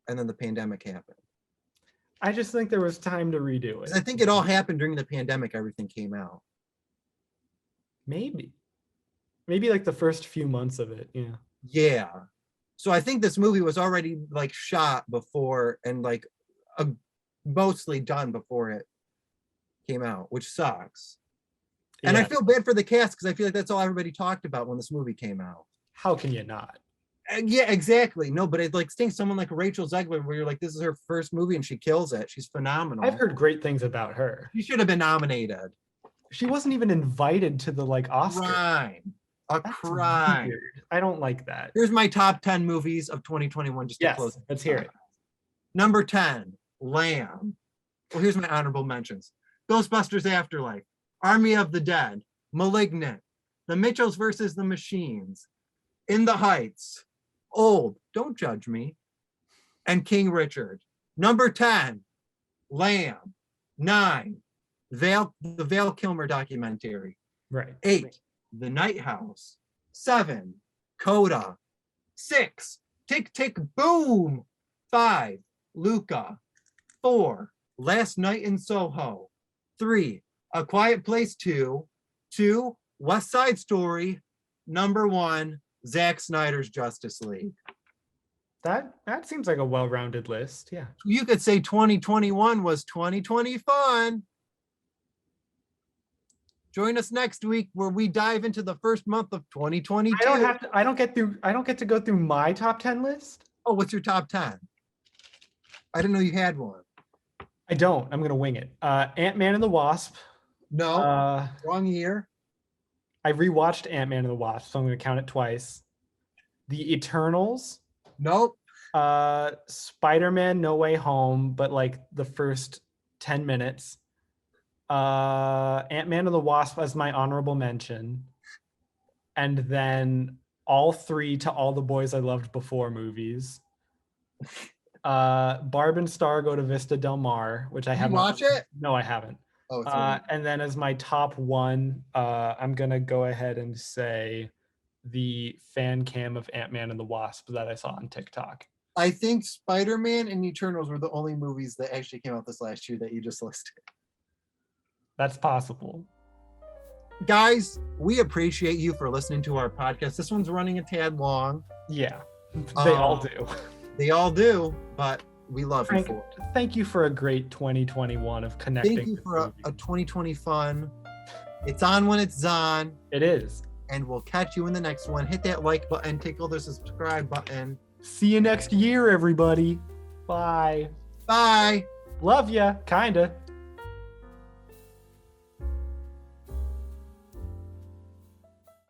Speaker 2: and then the pandemic happened.
Speaker 1: I just think there was time to redo it.
Speaker 2: I think it all happened during the pandemic. Everything came out.
Speaker 1: Maybe like the first few months of it. Yeah.
Speaker 2: Yeah. So I think this movie was already like shot before and like mostly done before it came out, which sucks. And I feel bad for the cast because I feel like that's all everybody talked about when this movie came out.
Speaker 1: How can you not?
Speaker 2: Yeah, exactly. No, but it like stinks. Someone like Rachel Zegler, where you're like, this is her first movie and she kills it. She's phenomenal.
Speaker 1: I've heard great things about her.
Speaker 2: She should have been nominated.
Speaker 1: She wasn't even invited to the like Oscar.
Speaker 2: A crime.
Speaker 1: Weird. I don't like that.
Speaker 2: Here's my top 10 movies of 2021. Just to close.
Speaker 1: Let's hear it.
Speaker 2: Number 10, Lamb. Well, here's my honorable mentions: Ghostbusters Afterlife, Army of the Dead, Malignant, The Mitchells versus the Machines, In the Heights, Old, Don't Judge Me, and King Richard. Number 10, Lamb. 9, the Val Kilmer documentary.
Speaker 1: Right.
Speaker 2: 8, The Night House. 7, Coda. 6, Tick Tick Boom. 5, Luca. 4, Last Night in Soho. 3, A Quiet Place 2. 2, West Side Story. Number 1, Zack Snyder's Justice League.
Speaker 1: That seems like a well-rounded list. Yeah.
Speaker 2: You could say 2021 was 2020 fun. Join us next week where we dive into the first month of 2022.
Speaker 1: I don't get to go through my top 10 list.
Speaker 2: Oh, what's your top 10? I didn't know you had one.
Speaker 1: I don't. I'm gonna wing it. Ant-Man and the Wasp.
Speaker 2: No, wrong year.
Speaker 1: I rewatched Ant-Man and the Wasp, so I'm gonna count it twice. The Eternals.
Speaker 2: Nope.
Speaker 1: Spider-Man No Way Home, but like the first 10 minutes. Ant-Man and the Wasp as my honorable mention. And then all 3 To All the Boys I Loved Before movies. Barb and Star Go to Vista Del Mar, which I haven't
Speaker 2: watched. It?
Speaker 1: No, I haven't.
Speaker 2: Oh,
Speaker 1: and then as my top 1, I'm gonna go ahead and say the fan cam of Ant-Man and the Wasp that I saw on TikTok.
Speaker 2: I think Spider-Man and Eternals were the only movies that actually came out this last year that you just listed.
Speaker 1: That's possible.
Speaker 2: Guys, we appreciate you for listening to our podcast. This one's running a tad long.
Speaker 1: Yeah, they all do.
Speaker 2: They all do, but we love
Speaker 1: Frank,
Speaker 2: you for it.
Speaker 1: thank you for a great 2021 of connecting.
Speaker 2: Thank you for a 2020 fun. It's on when it's on.
Speaker 1: It is.
Speaker 2: And we'll catch you in the next one. Hit that like button, tickle the subscribe button.
Speaker 1: See you next year, everybody. Bye.
Speaker 2: Bye.
Speaker 1: Love ya, kinda.